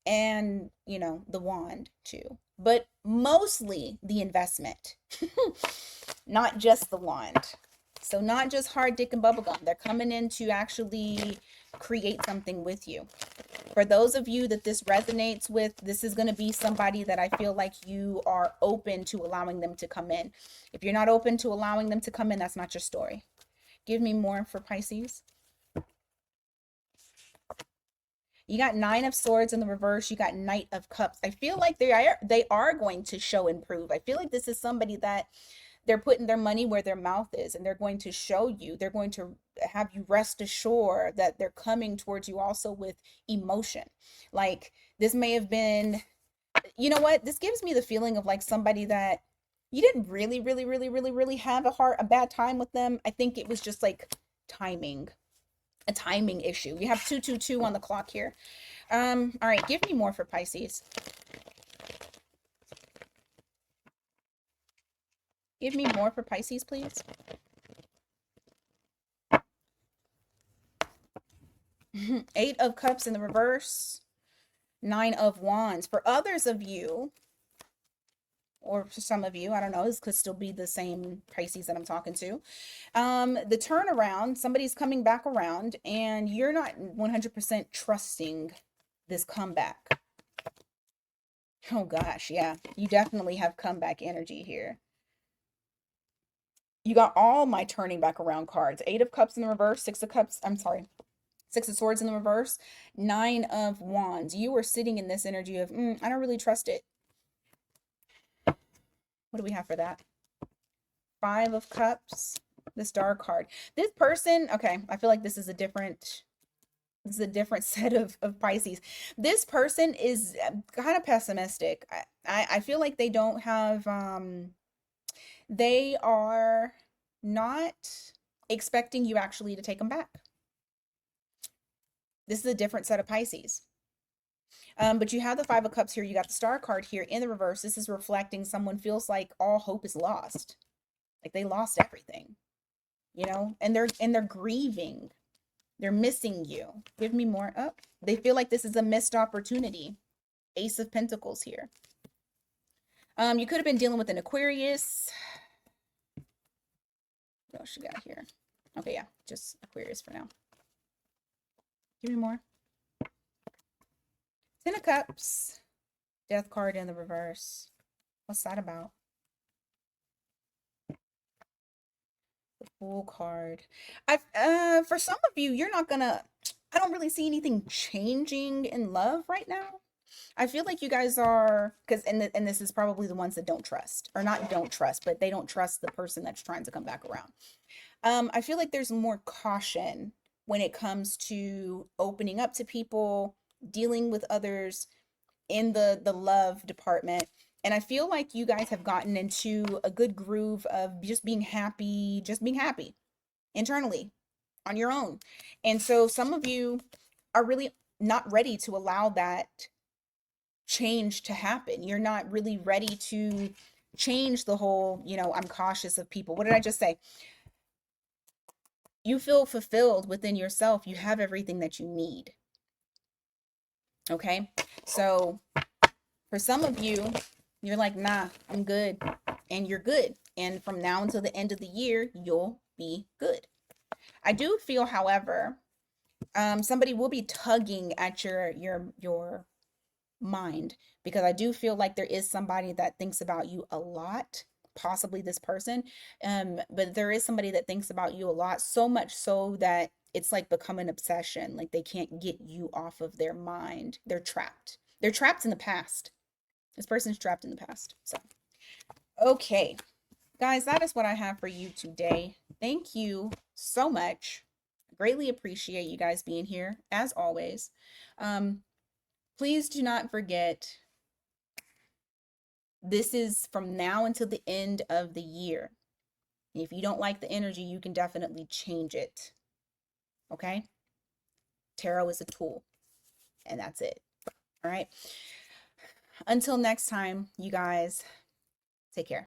And, the wand too. But mostly the investment, not just the wand. So not just hard dick and bubblegum. They're coming in to actually create something with you. For those of you that this resonates with, this is going to be somebody that I feel like you are open to allowing them to come in. If you're not open to allowing them to come in, that's not your story. Give me more for Pisces. You got Nine of Swords in the reverse. You got Knight of Cups. I feel like they are going to show improve. I feel like this is somebody that they're putting their money where their mouth is, and they're going to show you. They're going to have you rest assured that they're coming towards you also with emotion. Like this may have been, you know what? This gives me the feeling of like somebody that you didn't really, really, really, really, really have a bad time with them. I think it was just like timing, a timing issue. We have 222 on the clock here. All right, give me more for Pisces. Give me more for Pisces, please. Eight of Cups in the reverse. Nine of Wands. For others of you, or for some of you, I don't know, this could still be the same Pisces that I'm talking to. The turnaround, somebody's coming back around, and you're not 100% trusting this comeback. Oh gosh, yeah, you definitely have comeback energy here. You got all my turning back around cards. Eight of Cups in the reverse, Six of Cups, I'm sorry, Six of Swords in the reverse, Nine of Wands. You were sitting in this energy of, I don't really trust it. What do we have for that? Five of Cups, the Star card. This person, okay, I feel like this is a different set of Pisces. This person is kind of pessimistic. I feel like they don't have, they are not expecting you actually to take them back. This is a different set of Pisces. But you have the Five of Cups here. You got the Star card here in the reverse. This is reflecting someone feels like all hope is lost. Like they lost everything, you know, and they're grieving. They're missing you. Give me more up. They feel like this is a missed opportunity. Ace of Pentacles here. You could have been dealing with an Aquarius. What else you got here? Okay, yeah, just Aquarius for now. Give me more. Ten of Cups. Death card in the reverse. What's that about? The Fool card. For some of you, you're not gonna, I don't really see anything changing in love right now. I feel like you guys are, because and this is probably the ones that don't trust, or not don't trust, but they don't trust the person that's trying to come back around. I feel like there's more caution when it comes to opening up to people, dealing with others in the love department. And I feel like you guys have gotten into a good groove of just being happy internally on your own. And so some of you are really not ready to allow that change to happen. You're not really ready to change the whole, I'm cautious of people. What did I just say? You feel fulfilled within yourself. You have everything that you need. Okay? So for some of you, you're like, nah, I'm good. And you're good. And from now until the end of the year, you'll be good. I do feel, however, somebody will be tugging at your mind, because I do feel like there is somebody that thinks about you a lot, possibly this person. But there is somebody that thinks about you a lot, so much so that it's like become an obsession. Like they can't get you off of their mind. They're trapped. They're trapped in the past. This person's trapped in the past. So, okay, guys, that is what I have for you today. Thank you so much. Greatly appreciate you guys being here, as always. Please do not forget, this is from now until the end of the year. If you don't like the energy, you can definitely change it. Okay? Tarot is a tool, and that's it. All right? Until next time, you guys, take care.